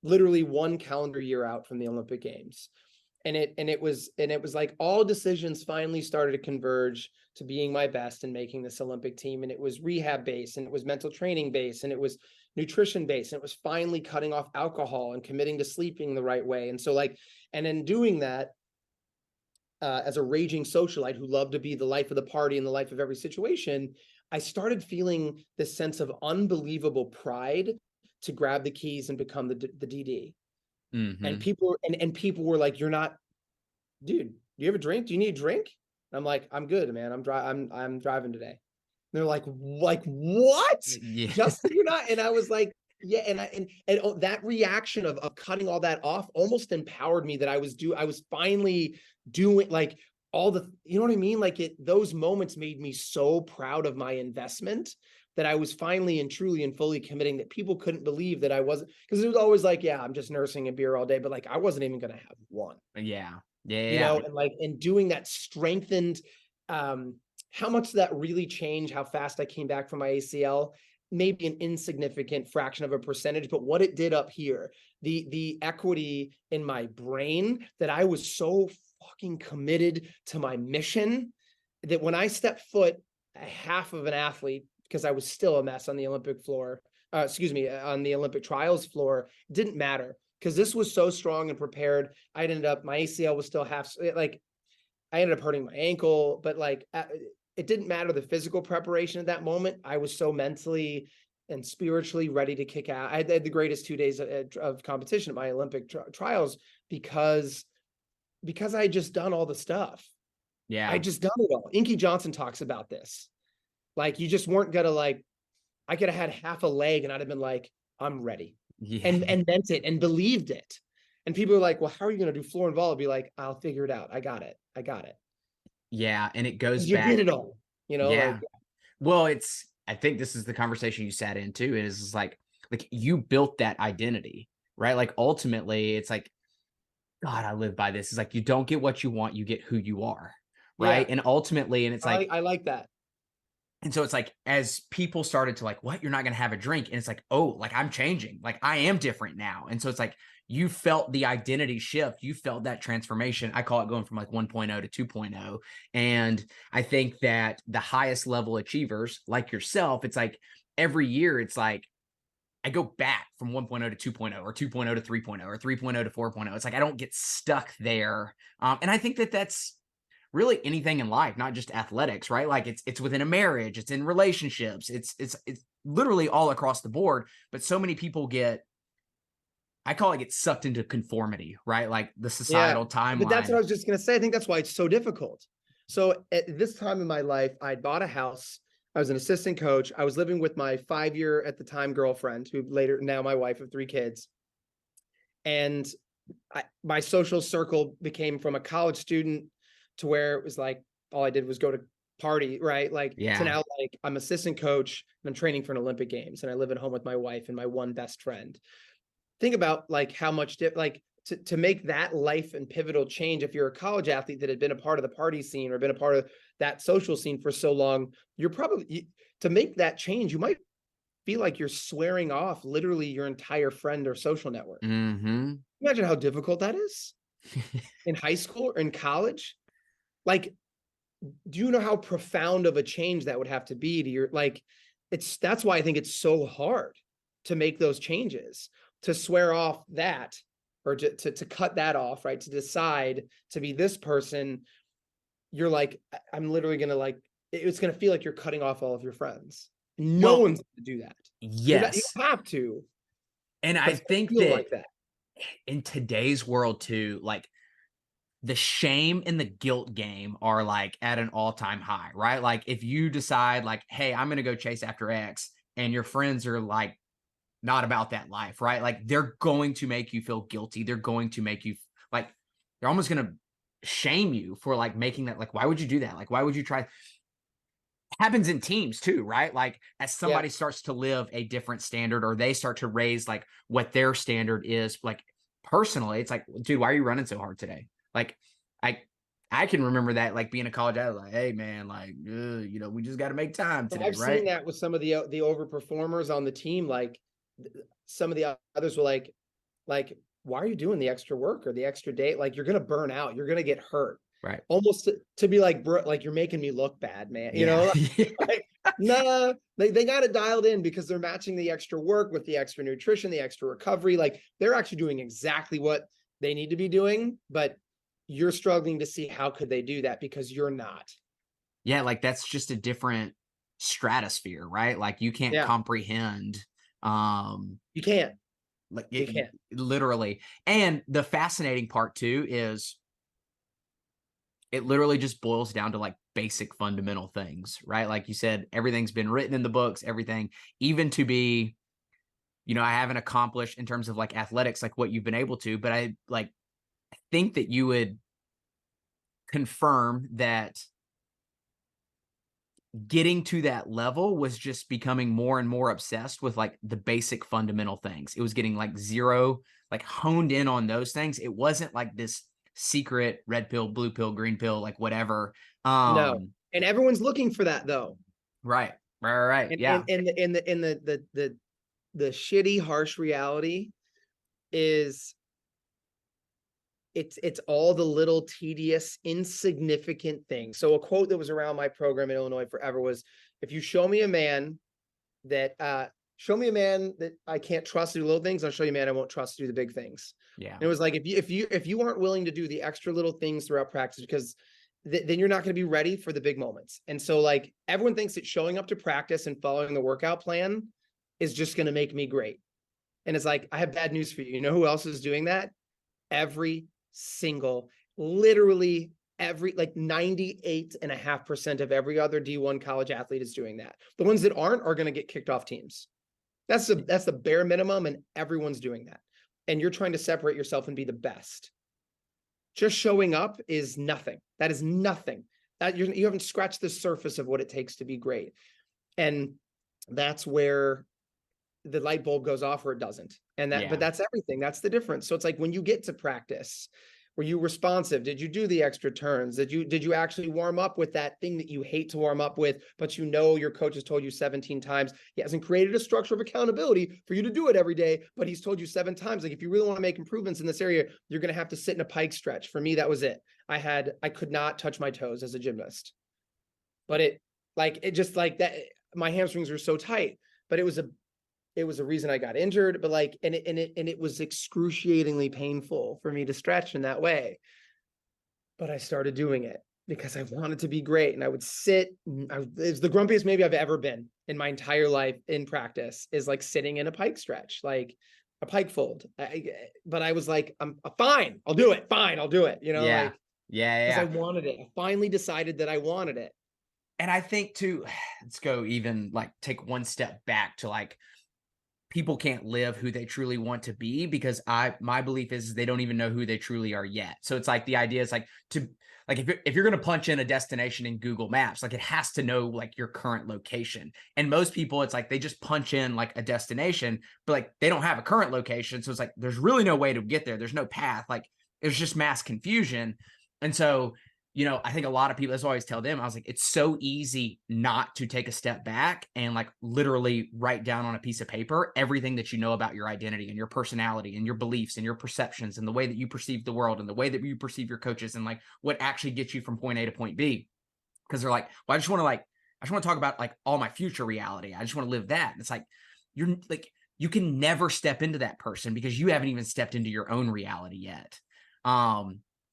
literally 1 calendar year out from the Olympic Games. And it was like all decisions finally started to converge to being my best and making this Olympic team. And it was rehab based, and it was mental training based, and it was nutrition based, and it was finally cutting off alcohol and committing to sleeping the right way. And so like, and in doing that, as a raging socialite who loved to be the life of the party and the life of every situation, I started feeling this sense of unbelievable pride to grab the keys and become the DD. Mm-hmm. And people were like, "You're not, dude. Do you have a drink? Do you need a drink?" And I'm like, "I'm good, man. I'm driving today." And they're like, "What? Yeah. Just you're not?" And I was like, "Yeah." And that reaction of cutting all that off almost empowered me that I was finally doing like all the, you know what I mean? Like those moments made me so proud of my investment that I was finally and truly and fully committing, that people couldn't believe that I wasn't, because it was always like, yeah, I'm just nursing a beer all day, but like I wasn't even going to have one. Yeah. You know, and like, and doing that strengthened, how much that really changed how fast I came back from my ACL, maybe an insignificant fraction of a percentage, but what it did up here, the equity in my brain, that I was so fucking committed to my mission that when I stepped foot a half of an athlete, because I was still a mess on the Olympic floor, on the Olympic trials floor, it didn't matter, because this was so strong and prepared. I ended up, my ACL was still like, I ended up hurting my ankle, but like, it didn't matter the physical preparation at that moment. I was so mentally and spiritually ready to kick out. I had the greatest 2 days of competition at my Olympic trials because I had just done all the stuff. Yeah. I just done it all. Inky Johnson talks about this. Like, you just weren't gonna like, I could have had half a leg and I'd have been like, I'm ready. Yeah. And meant it and believed it. And people are like, well, how are you going to do floor and volley? I'll be like, I'll figure it out. I got it. Yeah. And it goes You back. did it all, you know? Yeah. Like, Well, I think this is the conversation you sat into, is like you built that identity, right? Like ultimately it's like, God, I live by this. It's like, you don't get what you want, you get who you are. Right. yeah. And ultimately, and it's like, I like that. and so it's like, as people started to like, what, you're not going to have a drink. And it's like, oh, like I'm changing. Like I am different now. And so it's like, you felt the identity shift. You felt that transformation. I call it going from like 1.0 to 2.0. And I think that the highest level achievers like yourself, it's like every year, it's like, I go back from 1.0 to 2.0 or 2.0 to 3.0 or 3.0 to 4.0. It's like, I don't get stuck there. And I think that that's really anything in life, not just athletics, right? Like it's within a marriage, it's in relationships, it's literally all across the board. But so many people get sucked into conformity, right? Like the societal timeline. But that's what I was just going to say. I think that's why it's so difficult. So at this time in my life, I'd bought a house. I was an assistant coach. I was living with my 5-year at the time girlfriend, who later, now my wife of 3 kids. And my social circle became from a college student to where it was like, all I did was go to party, right? Like, to now, like, I'm assistant coach and I'm training for an Olympic Games, and I live at home with my wife and my one best friend. Think about like how much to make that life and pivotal change. If you're a college athlete that had been a part of the party scene or been a part of that social scene for so long, you're probably, to make that change, you might feel like you're swearing off literally your entire friend or social network. Mm-hmm. Imagine how difficult that is in high school or in college. Like, do you know how profound of a change that would have to be to your, like, that's why I think it's so hard to make those changes, to swear off that, or to cut that off, right? To decide to be this person. You're like, I'm literally going to, like, it's going to feel like you're cutting off all of your friends. No one's going to do that. Yes. You have to. And I think that in today's world too, like, the shame and the guilt game are like at an all-time high, right? Like if you decide like, hey, I'm going to go chase after X, and your friends are like, not about that life, right? Like they're going to make you feel guilty. They're going to make you like, they're almost going to shame you for like making that, like, why would you do that? Like, why would you try? It happens in teams too, right? Like as somebody starts to live a different standard, or they start to raise like what their standard is, like personally, it's like, dude, why are you running so hard today? Like I can remember that, like being a college athlete, like, hey man, like, you know, we just got to make time today. I've seen that with some of the overperformers on the team. Like some of the others were like why are you doing the extra work or the extra day? Like, you're going to burn out. You're going to get hurt. Right. Almost to be like, bro, like, you're making me look bad, man. You know, like, nah, they got it dialed in because they're matching the extra work with the extra nutrition, the extra recovery. Like, they're actually doing exactly what they need to be doing, but you're struggling to see how could they do that because you're not. Yeah. Like that's just a different stratosphere, right? Like you can't comprehend. You can't. Like You can't. literally. And the fascinating part too is it literally just boils down to like basic fundamental things, right? Like you said, everything's been written in the books, everything, even to be, you know, I haven't accomplished in terms of like athletics, like what you've been able to, but I think that you would confirm that getting to that level was just becoming more and more obsessed with like the basic fundamental things. It was getting like zero, like honed in on those things. It wasn't like this secret red pill, blue pill, green pill, like whatever. No. And everyone's looking for that though. Right. Yeah. And the shitty, harsh reality is it's all the little tedious, insignificant things. So a quote that was around my program in Illinois forever was, if you show me a man that I can't trust to do little things, I'll show you a man I won't trust to do the big things. Yeah. And it was like, if you aren't willing to do the extra little things throughout practice, because then you're not going to be ready for the big moments. And so like everyone thinks that showing up to practice and following the workout plan is just going to make me great. And it's like, I have bad news for you. You know who else is doing that? Literally every, like 98.5% of every other D1 college athlete is doing that. The ones that aren't are going to get kicked off teams. That's the bare minimum, and everyone's doing that. And you're trying to separate yourself and be the best. Just showing up is nothing. That is nothing. That you haven't scratched the surface of what it takes to be great. And that's where the light bulb goes off or it doesn't. And but that's everything. That's the difference. So it's like when you get to practice, were you responsive? Did you do the extra turns? Did you actually warm up with that thing that you hate to warm up with, but you know your coach has told you 17 times? He hasn't created a structure of accountability for you to do it every day, but he's told you 7 times, like, if you really want to make improvements in this area, you're going to have to sit in a pike stretch. For me, that was it. I could not touch my toes as a gymnast, but it just like that, my hamstrings were so tight, but it was a reason I got injured, but like, and it was excruciatingly painful for me to stretch in that way. But I started doing it because I wanted to be great. And I would sit, it's the grumpiest maybe I've ever been in my entire life in practice, is like sitting in a pike stretch, like a pike fold. But I was like, I'm fine. I'll do it. Fine. I'll do it. You know, because I wanted it. I finally decided that I wanted it. And I think too, let's go even like take one step back to like, people can't live who they truly want to be, because my belief is they don't even know who they truly are yet. So it's like the idea is like if you're going to punch in a destination in Google Maps, like it has to know like your current location. And most people, it's like they just punch in like a destination, but like they don't have a current location. So it's like there's really no way to get there. There's no path. Like there's just mass confusion. And so, you know, I think a lot of people, that's what I always tell them. I was like, it's so easy not to take a step back and like literally write down on a piece of paper everything that you know about your identity and your personality and your beliefs and your perceptions and the way that you perceive the world and the way that you perceive your coaches and like what actually gets you from point A to point B. Because they're like, well, I just want to talk about like all my future reality. I just want to live that. And it's like, you're like, you can never step into that person because you haven't even stepped into your own reality yet.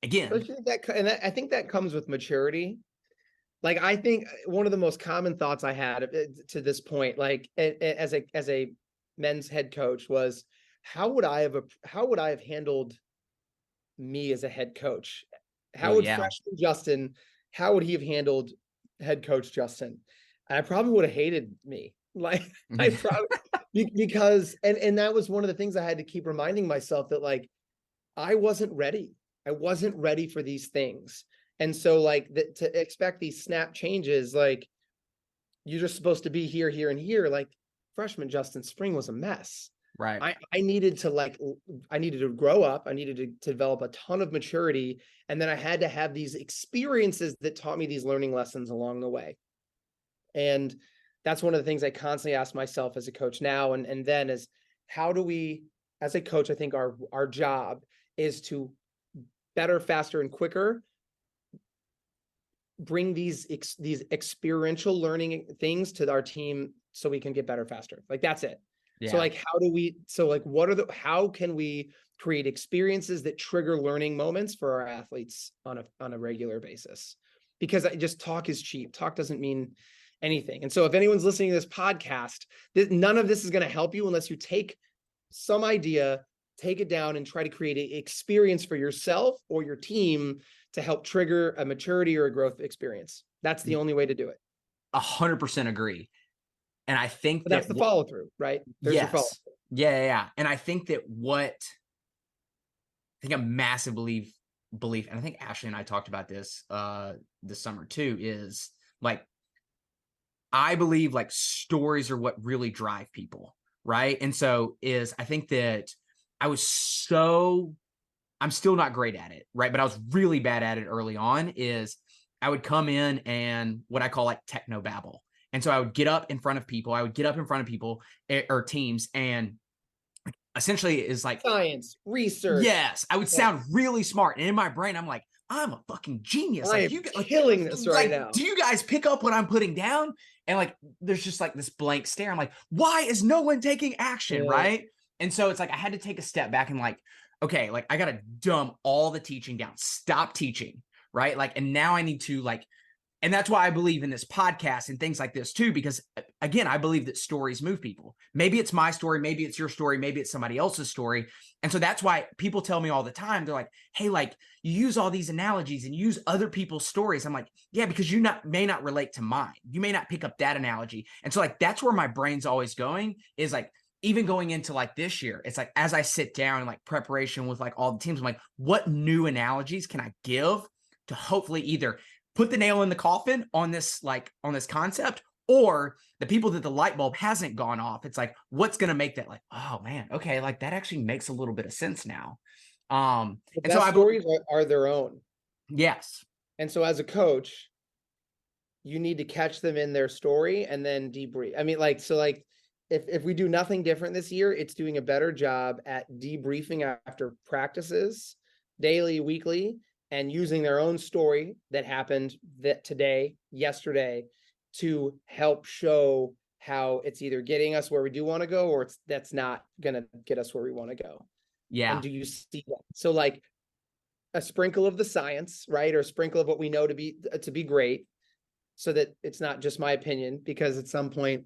Again, I think that comes with maturity. Like, I think one of the most common thoughts I had to this point, like as a men's head coach, was how would I have handled me as a head coach? How would freshman Justin, how would he have handled head coach Justin? And I probably would have hated me. Like I probably because that was one of the things I had to keep reminding myself, that like I wasn't ready. I wasn't ready for these things. And so like to expect these snap changes, like you're just supposed to be here, here, and here. Like freshman Justin Spring was a mess. Right. I needed to grow up. I needed to develop a ton of maturity. And then I had to have these experiences that taught me these learning lessons along the way. And that's one of the things I constantly ask myself as a coach now. And then is, how do we as a coach, I think our job is to better, faster, and quicker bring these experiential learning things to our team so we can get better faster. Like that's it. Yeah. So like how can we create experiences that trigger learning moments for our athletes on a regular basis? Because talk is cheap. Talk doesn't mean anything. And so if anyone's listening to this podcast, none of this is going to help you unless you take some idea, take it down, and try to create an experience for yourself or your team to help trigger a maturity or a growth experience. That's the only way to do it. 100% agree. And I think that's the follow through, right? There's your follow through. Yeah. And I think that a massive belief, and I think Ashley and I talked about this this summer too, is like, I believe like stories are what really drive people, right? And so I think that I'm still not great at it, right? But I was really bad at it early on. Is I would come in and what I call like techno babble. And so I would get up in front of people. Or teams, and essentially is like science, research. Yes, I would sound really smart. And in my brain, I'm like, I'm a fucking genius. I am killing this right now. Do you guys pick up what I'm putting down? And like, there's just like this blank stare. I'm like, why is no one taking action? Yeah. Right. And so it's like, I had to take a step back and like, okay, like I got to dumb all the teaching down, stop teaching. Right. Like, and now I need to like, and that's why I believe in this podcast and things like this too, because again, I believe that stories move people. Maybe it's my story, maybe it's your story, maybe it's somebody else's story. And so that's why people tell me all the time, they're like, hey, like you use all these analogies and use other people's stories. I'm like, yeah, because you may not relate to mine. You may not pick up that analogy. And so like, that's where my brain's always going, is like, even going into like this year, it's like, as I sit down and like preparation with like all the teams, I'm like, what new analogies can I give to hopefully either put the nail in the coffin on this concept, or the people that the light bulb hasn't gone off. It's like, what's going to make that like, oh man, okay, like that actually makes a little bit of sense now. And so stories are their own. Yes. And so as a coach, you need to catch them in their story and then debrief. I mean, like, so like if we do nothing different this year, it's doing a better job at debriefing after practices, daily, weekly, and using their own story that happened yesterday, to help show how it's either getting us where we do want to go, or that's not going to get us where we want to go. Yeah. And do you see that? So like a sprinkle of the science, right? Or a sprinkle of what we know to be great, so that it's not just my opinion, because at some point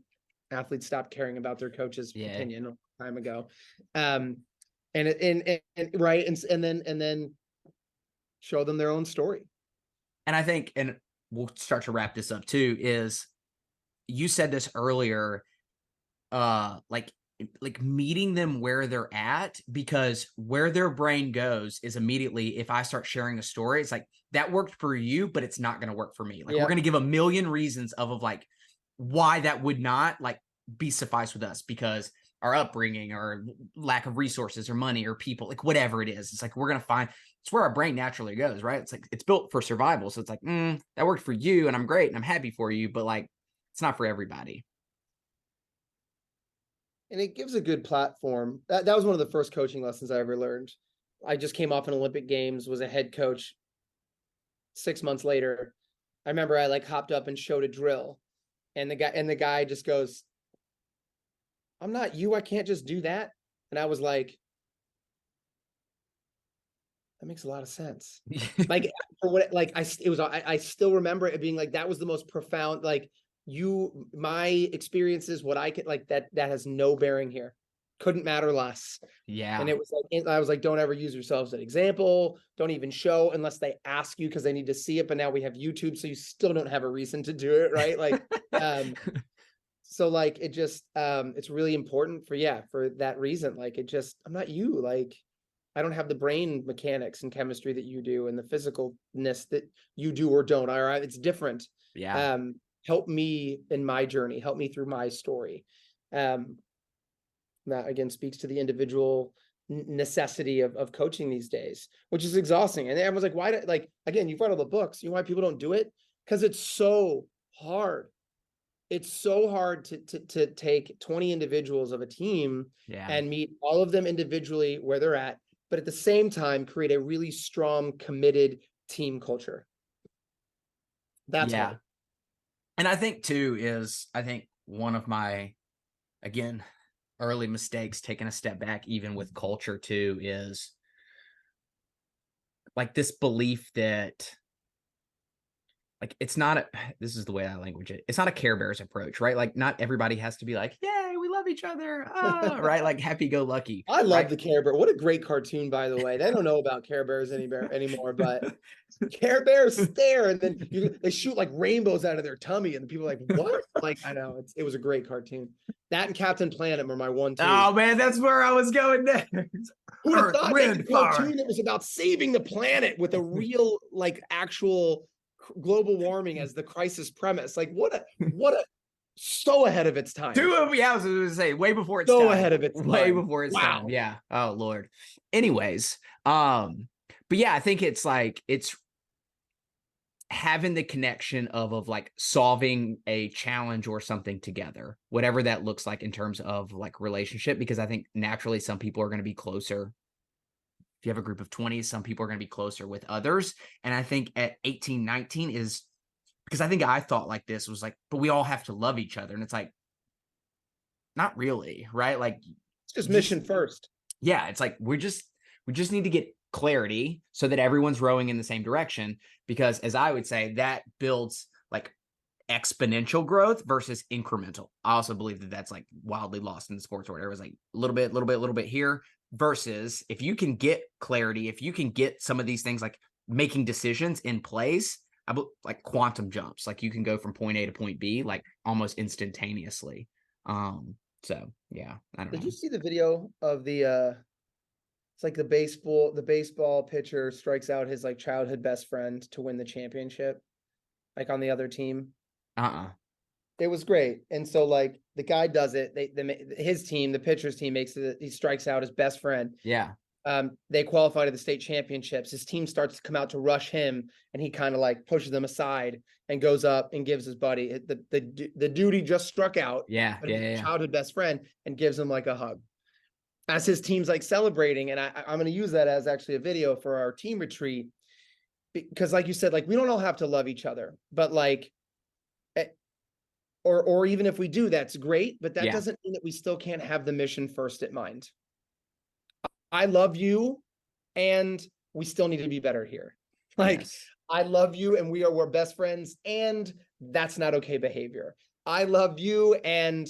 athletes stopped caring about their coach's opinion a long time ago. And then show them their own story. And I think, and we'll start to wrap this up too, is you said this earlier, like meeting them where they're at, because where their brain goes is immediately, if I start sharing a story, it's like, that worked for you, but it's not going to work for me. Like we're going to give a million reasons of like why that would not like be suffice with us, because our upbringing or lack of resources or money or people, like whatever it is. It's like, we're going to find, it's where our brain naturally goes, right? It's like, it's built for survival. So it's like, that worked for you and I'm great and I'm happy for you, but like, it's not for everybody. And it gives a good platform. That was one of the first coaching lessons I ever learned. I just came off an Olympic Games, was a head coach. 6 months later, I remember I like hopped up and showed a drill, and the guy just goes, I'm not you. I can't just do that. And I was like, that makes a lot of sense. Like for what, like I still remember it being like, that was the most profound, like my experiences, what I could like, that has no bearing here. Couldn't matter less. Yeah. And it was like, I was like, don't ever use yourselves as an example. Don't even show unless they ask you, because they need to see it. But now we have YouTube, so you still don't have a reason to do it. Right. Like, so like, it just, it's really important for that reason. Like, I'm not you. Like, I don't have the brain mechanics and chemistry that you do, and the physicalness that you do or don't. All right. It's different. Yeah. Help me in my journey, help me through my story. That again speaks to the individual necessity of coaching these days, which is exhausting. And everyone's like, why? Like, again, you've read all the books. You know why people don't do it? Because it's so hard. it's so hard to take 20 individuals of a team Yeah. and meet all of them individually where they're at, but at the same time create a really strong, committed team culture. That's hard. And I think too one of my, again, early mistakes, taking a step back, even with culture too, is like this belief that like it's not this is the way I language it. It's not a Care Bears approach, right? Like not everybody has to be like, yay, we love each other. Right? Like happy go lucky. I love right? the Care Bear. What a great cartoon, by the way. They don't know about Care Bears anymore, but Care Bears stare, and then they shoot like rainbows out of their tummy, and the people are like, what? Like, I know, it was a great cartoon. That and Captain Planet were my 1-2. Oh man, that's where I was going next. Who would have thought making a cartoon that was about saving the planet with a real, like, actual global warming as the crisis premise? Like, what a so ahead of its time. I was going to say way before its so time. ahead of its time. Way before its time. Yeah. Oh Lord. Anyways, but yeah, I think it's like it's having the connection of like solving a challenge or something together, whatever that looks like in terms of like relationship, because I think naturally some people are going to be closer. If you have a group of 20, some people are going to be closer with others. And I think at 18, 19 is because I think I thought like this was like, but we all have to love each other. And it's like, not really, right? Like it's just mission first. Yeah. It's like, we just need to get clarity so that everyone's rowing in the same direction, because as I would say, that builds like exponential growth versus incremental. I also believe that that's like wildly lost in the sports world. It was like a little bit here, versus if you can get clarity, if you can get some of these things like making decisions in place, like quantum jumps, like you can go from point A to point B like almost instantaneously. So yeah, I don't know. Did you see the video of the it's like the baseball pitcher strikes out his like childhood best friend to win the championship, like on the other team? It was great. And so like the guy does it, his team, the pitcher's team makes it, he strikes out his best friend. Yeah. They qualify to the state championships. His team starts to come out to rush him, and he kind of like pushes them aside and goes up and gives his buddy the dude he just struck out. Childhood best friend, and gives him like a hug as his team's like celebrating. And I'm going to use that as actually a video for our team retreat, because like you said, like we don't all have to love each other, but like, or even if we do, that's great. But that doesn't mean that we still can't have the mission first at mind. I love you, and we still need to be better here. Like, I love you, and we're best friends, and that's not okay behavior. I love you, and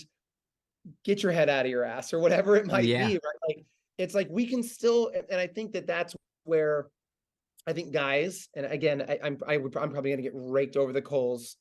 get your head out of your ass, or whatever it might be. Right? Like, it's like we can still, and I think that's where I think guys, and again, I'm probably going to get raked over the coals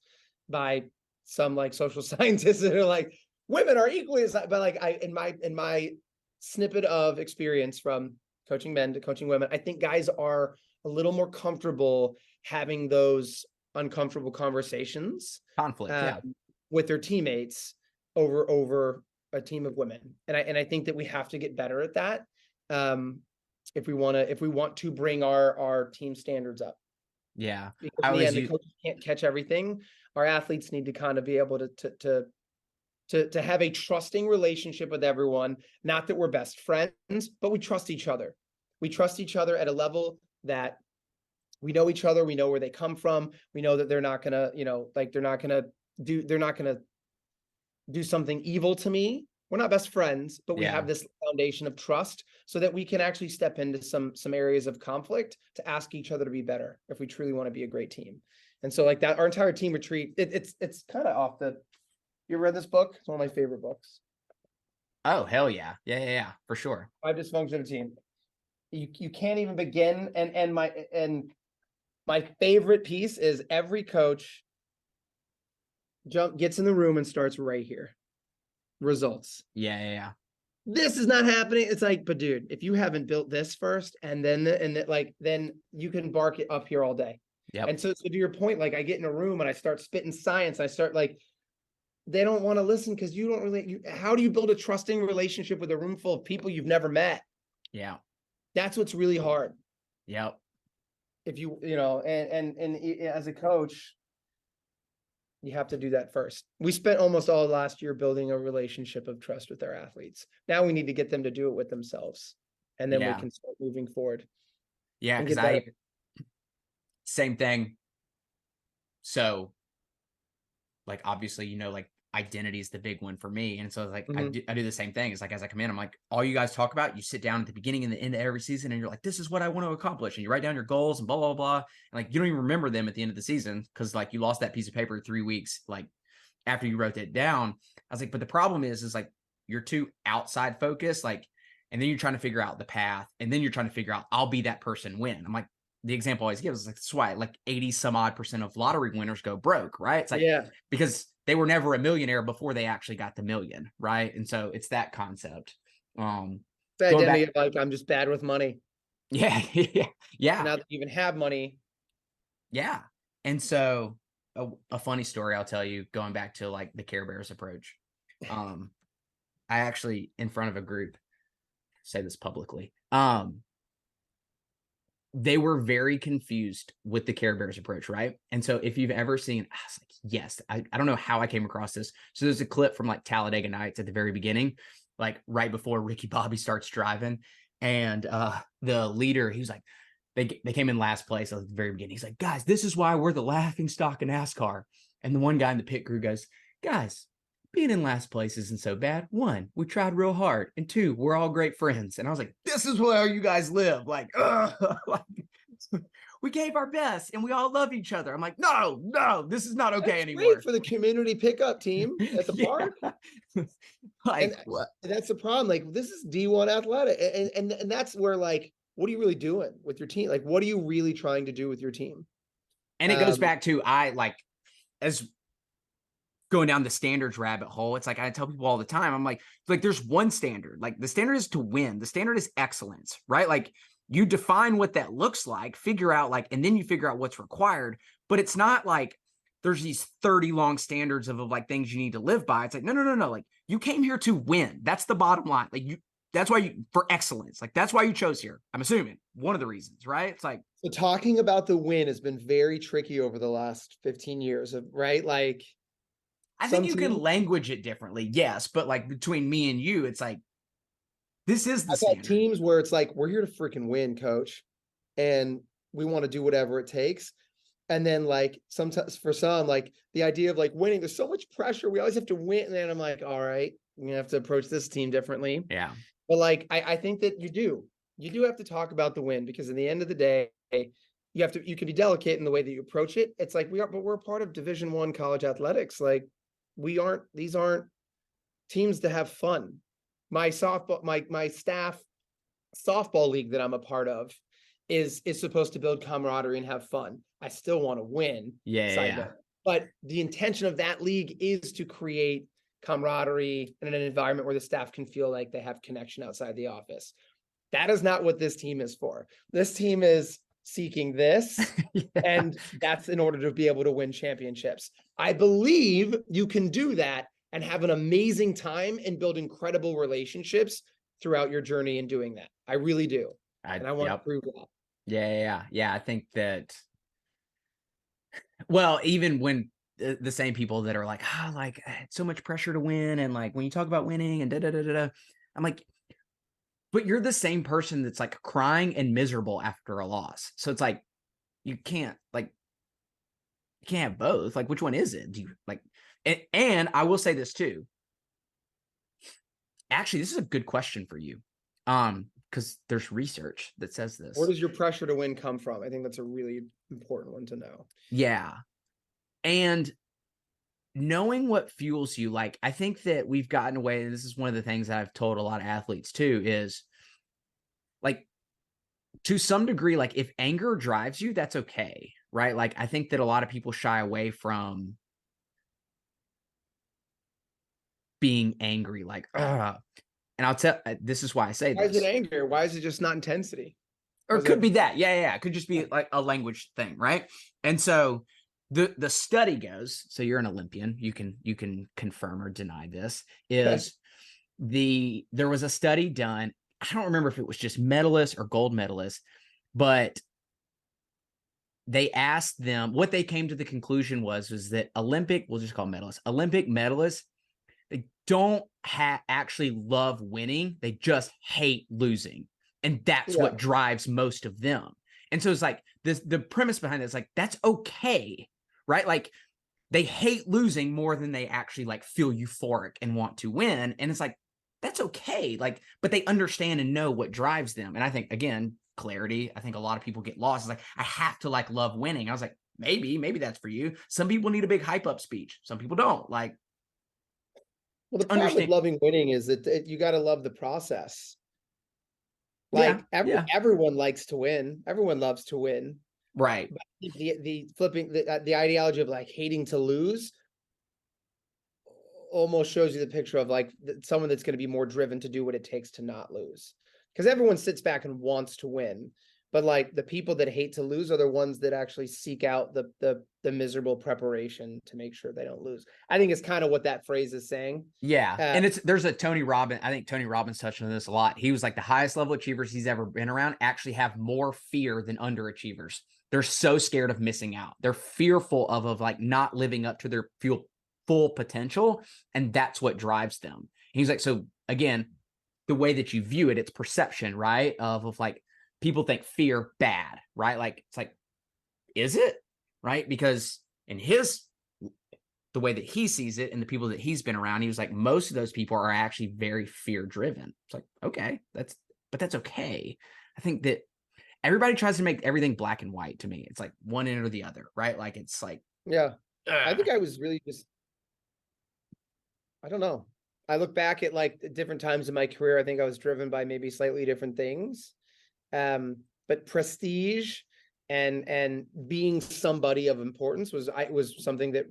by some like social scientists that are like, women are equally as, but like in my snippet of experience from coaching men to coaching women, I think guys are a little more comfortable having those uncomfortable conversations, conflict, with their teammates over a team of women. And I think that we have to get better at that. If we want to bring our team standards up. Yeah. Because in the end, the coaches can't catch everything. Our athletes need to kind of be able to have a trusting relationship with everyone. Not that we're best friends, but we trust each other. We trust each other at a level that we know each other. We know where they come from. We know that they're not gonna, they're not gonna do something evil to me. We're not best friends, but we have this foundation of trust so that we can actually step into some areas of conflict to ask each other to be better if we truly want to be a great team. And so like that, our entire team retreat, it's kind of off the, you ever read this book? It's one of my favorite books. Oh, hell yeah. Yeah, for sure. 5 Dysfunctional Team. You can't even begin. And my favorite piece is every coach gets in the room and starts right here. Results. Yeah. This is not happening. It's like, but dude, if you haven't built this first, and then you can bark it up here all day. Yeah. And so to your point, like I get in a room and I start spitting science. I start like, they don't want to listen because you don't really. How do you build a trusting relationship with a room full of people you've never met? Yeah, that's what's really hard. Yep. If and as a coach, You have to do that first. We spent almost all last year building a relationship of trust with our athletes. Now we need to get them to do it with themselves. And then we Yeah. can start moving forward. Yeah. And Cause get that. same thing. So like, obviously, you know, like identity is the big one for me. And so like, I do the same thing. It's like, as I come in, I'm like, all you guys talk about, you sit down at the beginning and the end of every season and you're like, this is what I want to accomplish. And you write down your goals and blah, blah, blah. And like, you don't even remember them at the end of the season. Cause like you lost that piece of paper 3 weeks, like after you wrote it down. I was like, but the problem is like, you're too outside focused. Like, and then you're trying to figure out the path. And then you're trying to figure out, I'll be that person when. I'm like, the example I always gives is like, that's why like 80 some odd % of lottery winners go broke, right? It's like, because they were never a millionaire before they actually got the million, right? And so it's that concept. The identity of like, I'm just bad with money. Yeah. Yeah. Now that you even have money. Yeah. And so a funny story I'll tell you, going back to like the Care Bears approach. I actually, in front of a group, say this publicly, they were very confused with the Care Bears approach, right? And so if you've ever seen, I was like, yes, I don't know how I came across this. So there's a clip from like Talladega Nights at the very beginning, like right before Ricky Bobby starts driving. And the leader, he was like, they came in last place at the very beginning. He's like, guys, this is why we're the laughing stock of NASCAR. And the one guy in the pit crew goes, guys, being in last place isn't so bad. 1, we tried real hard. And 2, we're all great friends. And I was like, this is where you guys live. Like, like we gave our best and we all love each other. I'm like, no, this is not okay anymore. Great for the community pickup team at the park. Like, and that's the problem. Like, this is D1 athletic. And that's where like, what are you really doing with your team? Like, what are you really trying to do with your team? And it goes back to, as going down the standards rabbit hole, it's like I tell people all the time, I'm like there's one standard. Like the standard is to win. The standard is excellence, right? Like you define what that looks like, figure out like, and then you figure out what's required. But it's not like there's these 30 long standards of like things you need to live by. It's like, no. Like you came here to win. That's the bottom line. Like that's why for excellence. Like that's why you chose here. I'm assuming one of the reasons, right? It's like, so talking about the win has been very tricky over the last 15 years of, right? Like, I think you can language it differently, yes, but like between me and you, it's like this is the standard. Teams where it's like we're here to freaking win, coach, and we want to do whatever it takes. And then like sometimes for some, like the idea of like winning, there's so much pressure. We always have to win, and then I'm like, all right, we're gonna have to approach this team differently. Yeah, but like I think that you do have to talk about the win, because in the end of the day, you can be delicate in the way that you approach it. It's like we're a part of Division I college athletics, like. These aren't teams to have fun. My softball, my staff softball league that I'm a part of is supposed to build camaraderie and have fun. I still want to win. Yeah. But the intention of that league is to create camaraderie and an environment where the staff can feel like they have connection outside the office. That is not what this team is for. This team is seeking this, and that's in order to be able to win championships. I believe you can do that and have an amazing time and build incredible relationships throughout your journey in doing that. I really do. And I want to prove that. Yeah. I think that, well, even when the same people that are like, like so much pressure to win. And like, when you talk about winning and I'm like, but you're the same person that's like crying and miserable after a loss. So it's like, you can't have both. Like, which one is it? Do you like, and I will say this too. Actually, this is a good question for you. Because there's research that says this. Where does your pressure to win come from? I think that's a really important one to know. Yeah. And knowing what fuels you, like, I think that we've gotten away, and this is one of the things that I've told a lot of athletes too, is like, to some degree, like if anger drives you, that's okay, right? Like, I think that a lot of people shy away from being angry, like, and I'll tell, this is why I say this. Why is it anger? Why is it just not intensity? Or it could be that. Yeah. It could just be like a language thing, right? And so the study goes, so you're an Olympian, you can confirm or deny this, is there was a study done. I don't remember if it was just medalists or gold medalists, but they asked them, what they came to the conclusion was that we'll just call medalists, Olympic medalists, they don't actually love winning. They just hate losing. And that's what drives most of them. And so it's like the premise behind it is like, that's okay, right? Like they hate losing more than they actually like feel euphoric and want to win. And it's like, that's okay. Like, but they understand and know what drives them. And I think, again, clarity. I think a lot of people get lost. It's like, I have to like love winning. I was like, maybe that's for you. Some people need a big hype up speech. Some people don't. Like, well, the problem with loving winning is that you got to love the process. Like everyone likes to win. Everyone loves to win. Right. But the ideology of like hating to lose almost shows you the picture of like someone that's going to be more driven to do what it takes to not lose. Because everyone sits back and wants to win. But like the people that hate to lose are the ones that actually seek out the miserable preparation to make sure they don't lose. I think it's kind of what that phrase is saying. Yeah. And there's a Tony Robbins. I think Tony Robbins touched on this a lot. He was like the highest level achievers he's ever been around actually have more fear than underachievers. They're so scared of missing out. They're fearful of like not living up to their full potential. And that's what drives them. And he's like, so again, the way that you view it, it's perception, right? Of like, people think fear bad, right? Like, it's like, is it? Right? Because the way that he sees it and the people that he's been around, he was like, most of those people are actually very fear driven. It's like, okay, that's okay. I think that everybody tries to make everything black and white to me. It's like one end or the other, right? Like, it's like, I think I was really I don't know. I look back at like different times in my career. I think I was driven by maybe slightly different things. But prestige and being somebody of importance was something that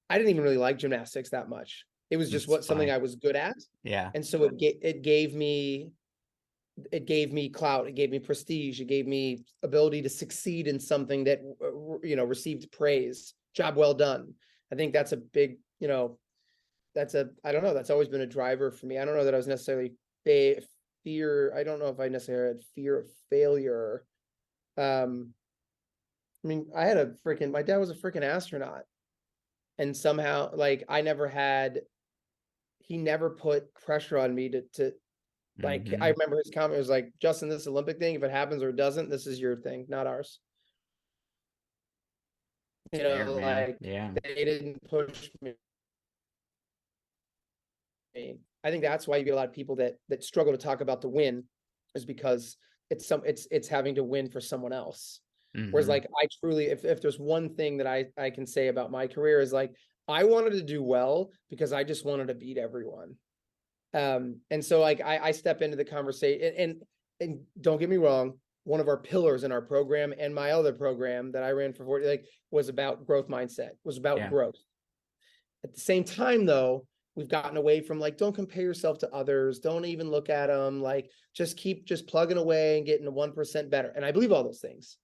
I didn't even really like gymnastics that much. It was just something I was good at. Yeah. And so it gave me clout, it gave me prestige, it gave me ability to succeed in something that received praise. Job well done. I think that's a big, I don't know, that's always been a driver for me. I don't know that I was necessarily fear. I don't know if I necessarily had fear of failure. I mean, my dad was a freaking astronaut. And somehow, like, he never put pressure on me to like, I remember his comment was like, Justin, this Olympic thing, if it happens or it doesn't, this is your thing, not ours. Fair, like, yeah. They didn't push me. I think that's why you get a lot of people that struggle to talk about the win, is because it's having to win for someone else. Whereas like I truly, if there's one thing that I can say about my career is like, I wanted to do well because I just wanted to beat everyone. And so like I step into the conversation and don't get me wrong, one of our pillars in our program and my other program that I ran for 40, like, was about growth mindset, was about growth. At the same time though, we've gotten away from like, don't compare yourself to others. Don't even look at them. Like, just keep plugging away and getting 1% better. And I believe all those things.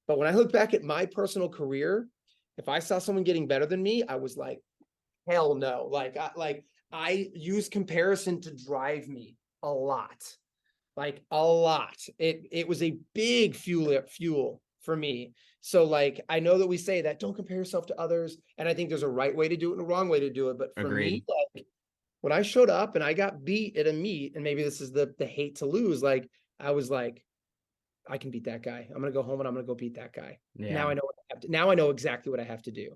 But when I look back at my personal career, if I saw someone getting better than me, I was like, hell no. I use comparison to drive me a lot, like a lot. It was a big fuel for me. So like, I know that we say that don't compare yourself to others. And I think there's a right way to do it and a wrong way to do it. But for me, like, when I showed up and I got beat at a meet, and maybe this is the hate to lose, like, I was like, I can beat that guy. I'm going to go home and I'm going to go beat that guy. Yeah. Now I know what I have to, now I know exactly what I have to do.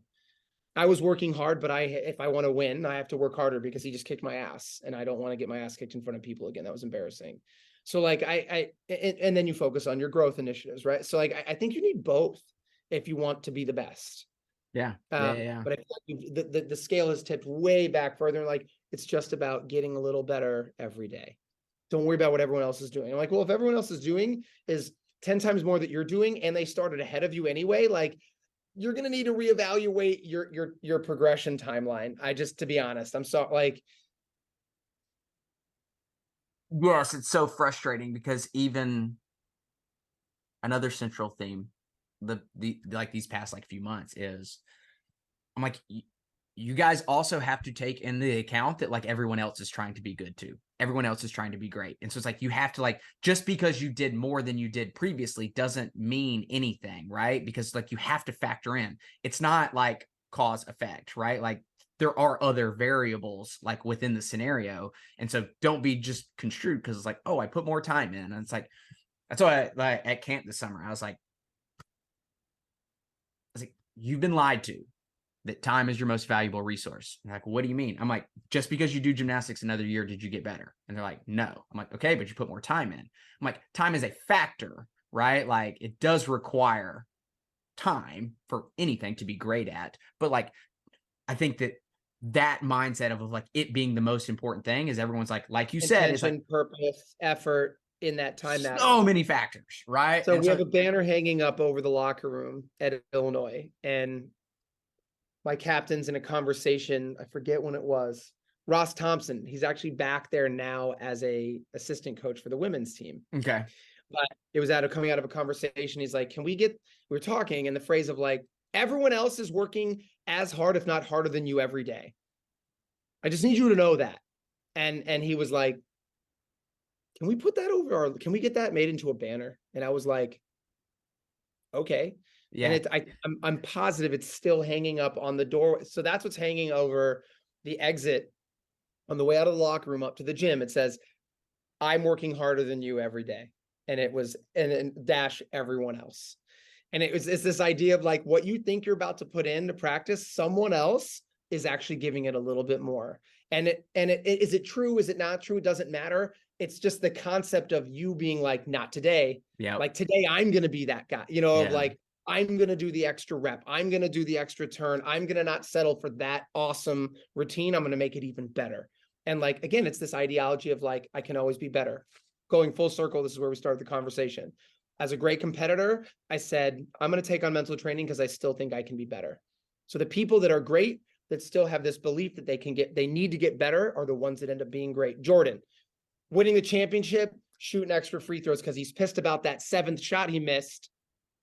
I was working hard, but if I want to win, I have to work harder because he just kicked my ass and I don't want to get my ass kicked in front of people again. That was embarrassing. So like and then you focus on your growth initiatives, right? So like, I think you need both if you want to be the best. Yeah. But I feel like the scale has tipped way back further. Like, it's just about getting a little better every day. Don't worry about what everyone else is doing. I'm like, well, if everyone else is doing is 10 times more that you're doing and they started ahead of you anyway, like, you're going to need to reevaluate your progression timeline. To be honest, I'm so like, yes, it's so frustrating because even another central theme, the like these past like few months is, I'm like, you guys also have to take in the account that like everyone else is trying to be good too. Everyone else is trying to be great. And so it's like you have to like, just because you did more than you did previously doesn't mean anything, right? Because like you have to factor in. It's not like cause effect, right? Like there are other variables like within the scenario. And so don't be just construed because it's like, oh, I put more time in. And it's like, that's why like at camp this summer, I was like, you've been lied to. That time is your most valuable resource. They're like, what do you mean? I'm like, just because you do gymnastics another year, did you get better? And they're like, no. I'm like, okay, but you put more time in. I'm like, time is a factor, right? Like it does require time for anything to be great at. But like, I think that mindset of like it being the most important thing is everyone's like you said, it's like purpose, effort in that time matters. So many factors, right? So we have a banner hanging up over the locker room at Illinois, and my captain's in a conversation. I forget when it was. Ross Thompson. He's actually back there now as a assistant coach for the women's team. Okay. But it was coming out of a conversation. He's like, we were talking in the phrase of like, everyone else is working as hard, if not harder than you every day. I just need you to know that. And he was like, can we put that over, or can we get that made into a banner? And I was like, okay. Yeah. And I'm positive it's still hanging up on the door. So that's what's hanging over the exit on the way out of the locker room up to the gym. It says, I'm working harder than you every day. And it was, and dash everyone else. And it's this idea of like what you think you're about to put in to practice, someone else is actually giving it a little bit more. And is it true? Is it not true? It doesn't matter. It's just the concept of you being like, not today. Yeah. Like today, I'm going to be that guy, of like, I'm going to do the extra rep. I'm going to do the extra turn. I'm going to not settle for that awesome routine. I'm going to make it even better. And like, again, it's this ideology of like, I can always be better. Going full circle, this is where we started the conversation. As a great competitor, I said, I'm going to take on mental training because I still think I can be better. So the people that are great, that still have this belief that they need to get better, are the ones that end up being great. Jordan, winning the championship, shooting extra free throws because he's pissed about that 7th shot he missed.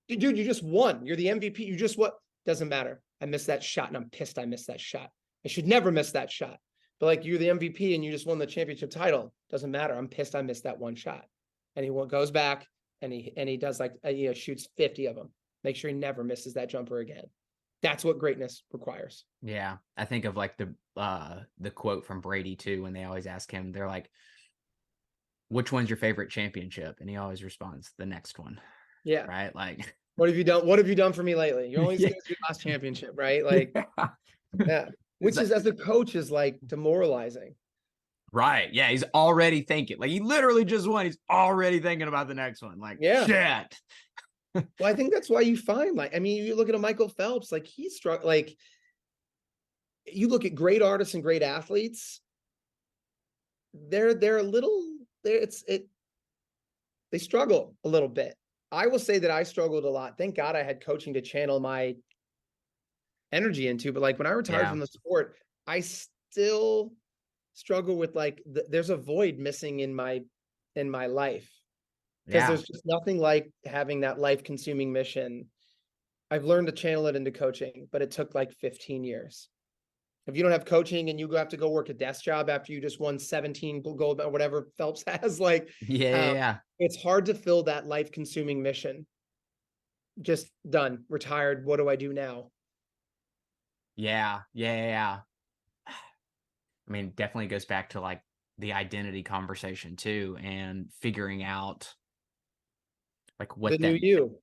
Dude, you just won. You're the MVP. You just what? Doesn't matter. I missed that shot and I'm pissed I missed that shot. I should never miss that shot. But like, you're the MVP and you just won the championship title. Doesn't matter. I'm pissed I missed that one shot. And he goes back and he does like, shoots 50 of them. Make sure he never misses that jumper again. That's what greatness requires. Yeah. I think of like the quote from Brady too, when they always ask him, they're like, which one's your favorite championship? And he always responds, the next one. Yeah. Right. Like, what have you done? What have you done for me lately? You're only as good as your last championship, right? Like, yeah. Which is, as a coach, is like demoralizing. Right. Yeah. He's already thinking. Like, he literally just won. He's already thinking about the next one. Like, shit. Well, I think that's why you find, like, I mean, you look at a Michael Phelps, like he's struck. Like, you look at great artists and great athletes. They're a little. They struggle a little bit. I will say that I struggled a lot. Thank God I had coaching to channel my energy into. But like when I retired from the sport, I still struggle with like there's a void missing in my life, because there's just nothing like having that life-consuming mission. I've learned to channel it into coaching, but it took like 15 years. If you don't have coaching and you have to go work a desk job after you just won 17 gold or whatever Phelps has, like, it's hard to fill that life-consuming mission. Just done, retired. What do I do now? Yeah. I mean, definitely goes back to like the identity conversation too, and figuring out like what the new you.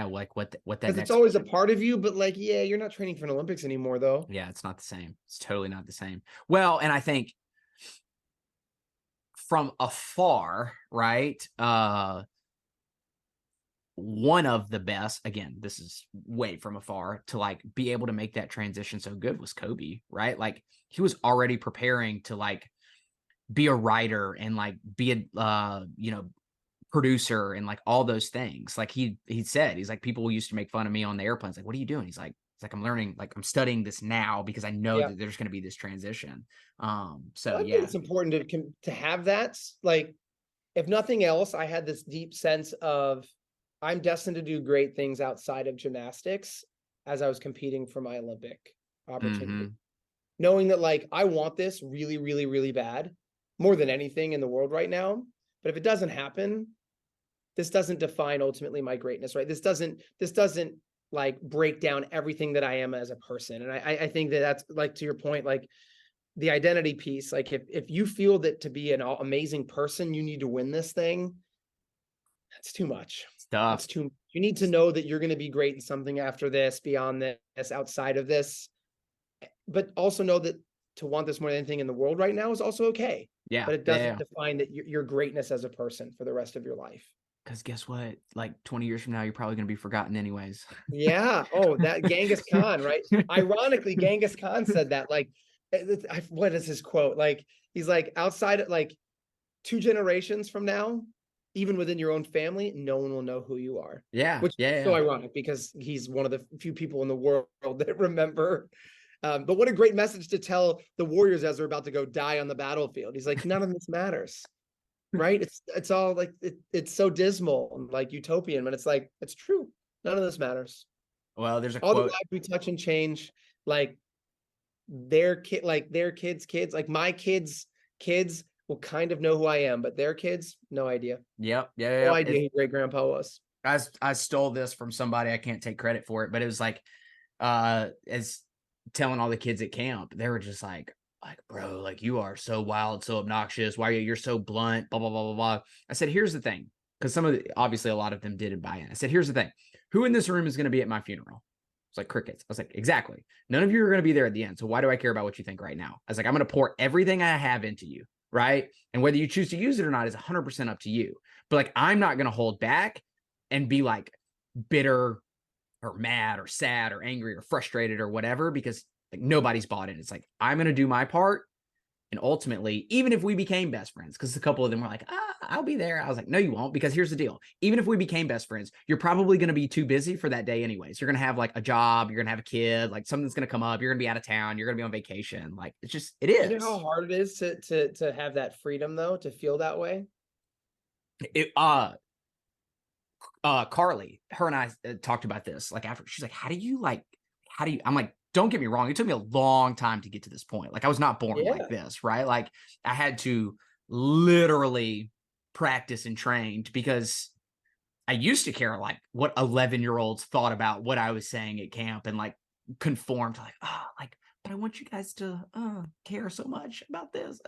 Like what that. Because it's always a part of you, but like, you're not training for an Olympics anymore, though. Yeah, it's not the same. It's totally not the same. Well, and I think from afar, right? One of the best, again, this is way from afar, to like be able to make that transition so good was Kobe, right? Like he was already preparing to like be a writer and like be a producer and like all those things. Like he said, he's like, people used to make fun of me on the airplanes. Like, what are you doing? He's like, I'm learning, like I'm studying this now because I know that there's going to be this transition. I think it's important to have that. Like, if nothing else, I had this deep sense of I'm destined to do great things outside of gymnastics as I was competing for my Olympic opportunity. knowing that like, I want this really, really, really bad, more than anything in the world right now. But if it doesn't happen, this doesn't define ultimately my greatness, right? This doesn't like break down everything that I am as a person. And I think that that's like, to your point, like the identity piece, like if you feel that to be an amazing person, you need to win this thing, that's too much. It's tough. That's too, you need to know that you're going to be great in something after this, beyond this, outside of this, but also know that to want this more than anything in the world right now is also okay. Yeah. But it doesn't define that your greatness as a person for the rest of your life. Because guess what? Like 20 years from now, you're probably going to be forgotten anyways. Yeah. Oh, that Genghis Khan, right? Ironically, Genghis Khan said that, like, what is his quote? Like, he's like, outside, like 2 generations from now, even within your own family, no one will know who you are. Yeah. Which is so ironic, because he's one of the few people in the world that remember. But what a great message to tell the warriors as they're about to go die on the battlefield. He's like, none of this matters. Right? It's all like, it's so dismal and like utopian, but it's like, it's true. None of this matters. Well, there's a all quote. The lives we touch and change, like their kids, like my kids will kind of know who I am, but their kids, no idea. Yep. No idea who great grandpa was. I stole this from somebody. I can't take credit for it, but it was like, as telling all the kids at camp, they were just like, bro, like you are so wild, so obnoxious. Why you're so blunt, blah, blah, blah, blah, blah. I said, here's the thing. Because obviously a lot of them didn't buy in. I said, here's the thing. Who in this room is going to be at my funeral? It's like crickets. I was like, exactly. None of you are going to be there at the end. So why do I care about what you think right now? I was like, I'm going to pour everything I have into you. Right. And whether you choose to use it or not is 100% up to you. But like, I'm not going to hold back and be like bitter or mad or sad or angry or frustrated or whatever, because like nobody's bought in. It's like, I'm going to do my part. And ultimately, even if we became best friends, because a couple of them were like, I'll be there. I was like, no, you won't, because here's the deal. Even if we became best friends, you're probably going to be too busy for that day anyways. You're going to have like a job. You're going to have a kid, like something's going to come up. You're going to be out of town. You're going to be on vacation. Like it is. You know how hard it is to have that freedom though, to feel that way? Carly, her and I talked about this. Like after, she's like, how do you, I'm like, don't get me wrong. It took me a long time to get to this point. Like I was not born like this, right? Like I had to literally practice and trained, because I used to care like what 11-year-olds thought about what I was saying at camp, and like conform to like, but I want you guys to care so much about this.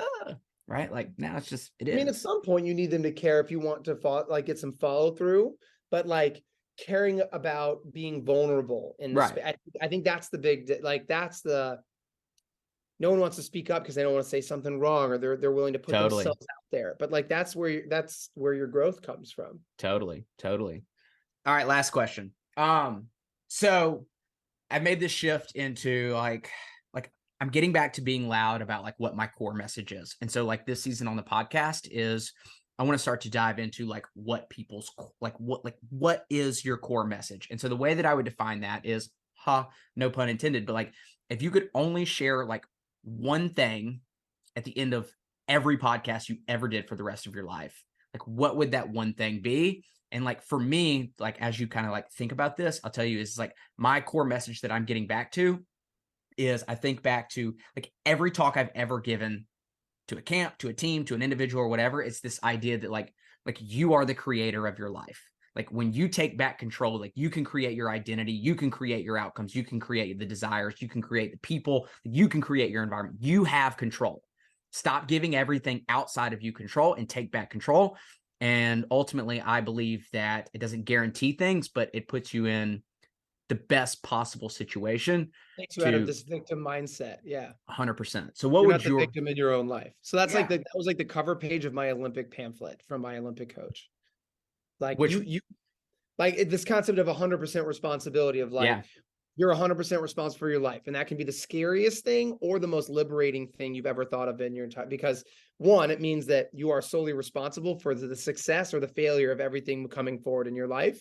Right? Like now it's just, it is. I mean, at some point you need them to care if you want to get some follow through, but like caring about being vulnerable in this. Right. I think that's the big, like, no one wants to speak up because they don't want to say something wrong, or they're willing to put themselves out there. But like, that's where your growth comes from. Totally. All right. Last question. So I made this shift into like I'm getting back to being loud about like what my core message is. And so like this season on the podcast is, I want to start to dive into like what people's, what is your core message? And so the way that I would define that is, no pun intended, but like, if you could only share like one thing at the end of every podcast you ever did for the rest of your life, like what would that one thing be? And like, for me, like, as you kind of like think about this, I'll tell you, is like my core message that I'm getting back to is, I think back to like every talk I've ever given to a camp, to a team, to an individual or whatever. It's this idea that like you are the creator of your life. Like when you take back control, like you can create your identity, you can create your outcomes, you can create the desires, you can create the people, you can create your environment. You have control. Stop giving everything outside of you control and take back control. And ultimately, I believe that it doesn't guarantee things, but it puts you in the best possible situation. Takes you out of this victim mindset. Yeah. 100%. So what You're would not the victim in your own life. So that's like that was like the cover page of my Olympic pamphlet from my Olympic coach. Like you like this concept of 100% responsibility of like, you're 100% responsible for your life. And that can be the scariest thing or the most liberating thing you've ever thought of in your entire, because one, it means that you are solely responsible for the success or the failure of everything coming forward in your life.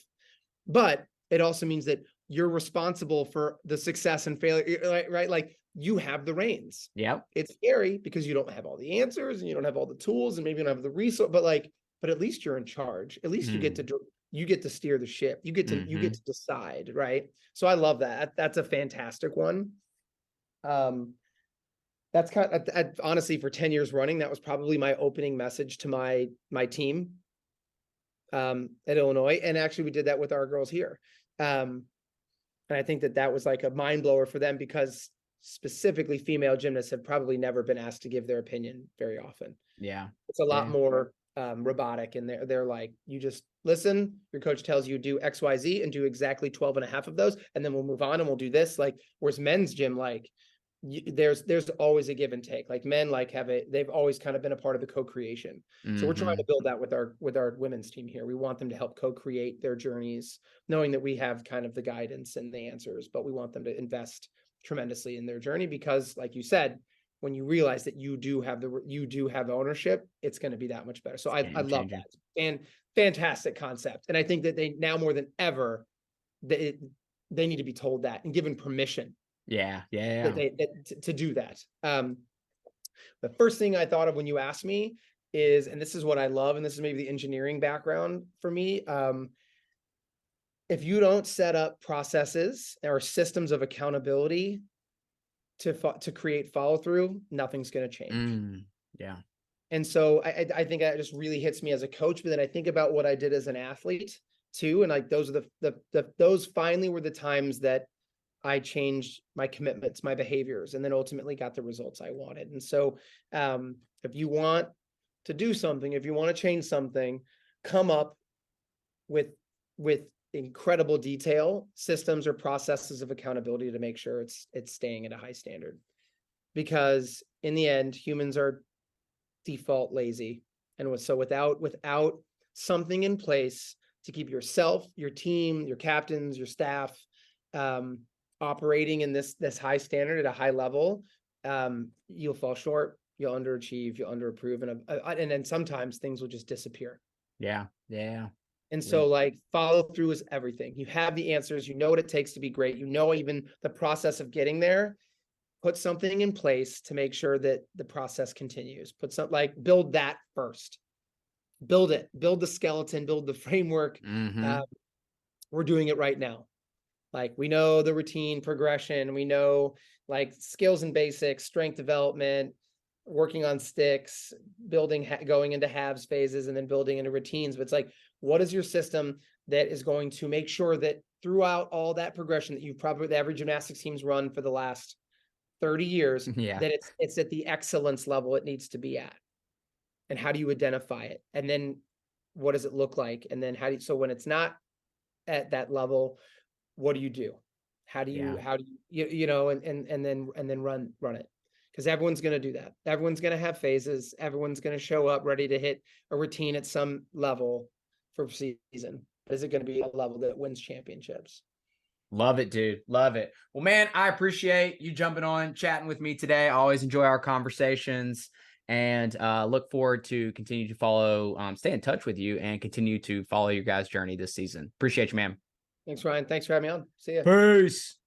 But it also means that you're responsible for the success and failure, right? Like you have the reins. Yeah. It's scary because you don't have all the answers and you don't have all the tools and maybe you don't have the resource, but at least you're in charge. At least you get to steer the ship. You get to decide, right? So I love that. That's a fantastic one. That's kind of, honestly, for 10 years running, that was probably my opening message to my team at Illinois. And actually we did that with our girls here. And I think that was like a mind blower for them, because specifically female gymnasts have probably never been asked to give their opinion very often. Yeah. It's a lot more robotic, and they're like, you just listen, your coach tells you do XYZ and do exactly 12 and a half of those, and then we'll move on and we'll do this. Like, whereas men's gym, like there's always a give and take. Like men like they've always kind of been a part of the co-creation. So we're trying to build that with our women's team here. We want them to help co-create their journeys, knowing that we have kind of the guidance and the answers, but we want them to invest tremendously in their journey, because like you said, when you realize that you do have ownership, it's going to be that much better. So I love that. And fantastic concept. And I think that they now more than ever, they need to be told that and given permission. Yeah. To do that. The first thing I thought of when you asked me is, and this is what I love, and this is maybe the engineering background for me. If you don't set up processes or systems of accountability to create follow through, nothing's going to change. Yeah. And so I think that just really hits me as a coach, but then I think about what I did as an athlete too. And like, those are those finally were the times that I changed my commitments, my behaviors, and then ultimately got the results I wanted. And so if you want to do something, if you want to change something, come up with incredible detail, systems or processes of accountability to make sure it's staying at a high standard. Because in the end, humans are default lazy. And so without something in place to keep yourself, your team, your captains, your staff operating in this high standard at a high level, you'll fall short, you'll underachieve, you'll underapprove, and then sometimes things will just disappear. Yeah. And so like follow through is everything. You have the answers, you know what it takes to be great, you know even the process of getting there. Put something in place to make sure that the process continues. Build that first. Build it, build the skeleton, build the framework. We're doing it right now. Like, we know the routine progression, we know like skills and basics, strength development, working on sticks, building, going into halves phases, and then building into routines. But it's like, what is your system that is going to make sure that throughout all that progression that you've probably, every gymnastics team's run for the last 30 years, that it's at the excellence level it needs to be at? And how do you identify it? And then what does it look like? And then so when it's not at that level, what do you do? How do you and then run it? Because everyone's going to do that. Everyone's going to have phases. Everyone's going to show up ready to hit a routine at some level for season. Is it going to be a level that wins championships? Love it, dude. Love it. Well, man, I appreciate you jumping on, chatting with me today. I always enjoy our conversations, and look forward to continue to stay in touch with you and continue to follow your guys' journey this season. Appreciate you, man. Thanks, Ryan. Thanks for having me on. See ya. Peace.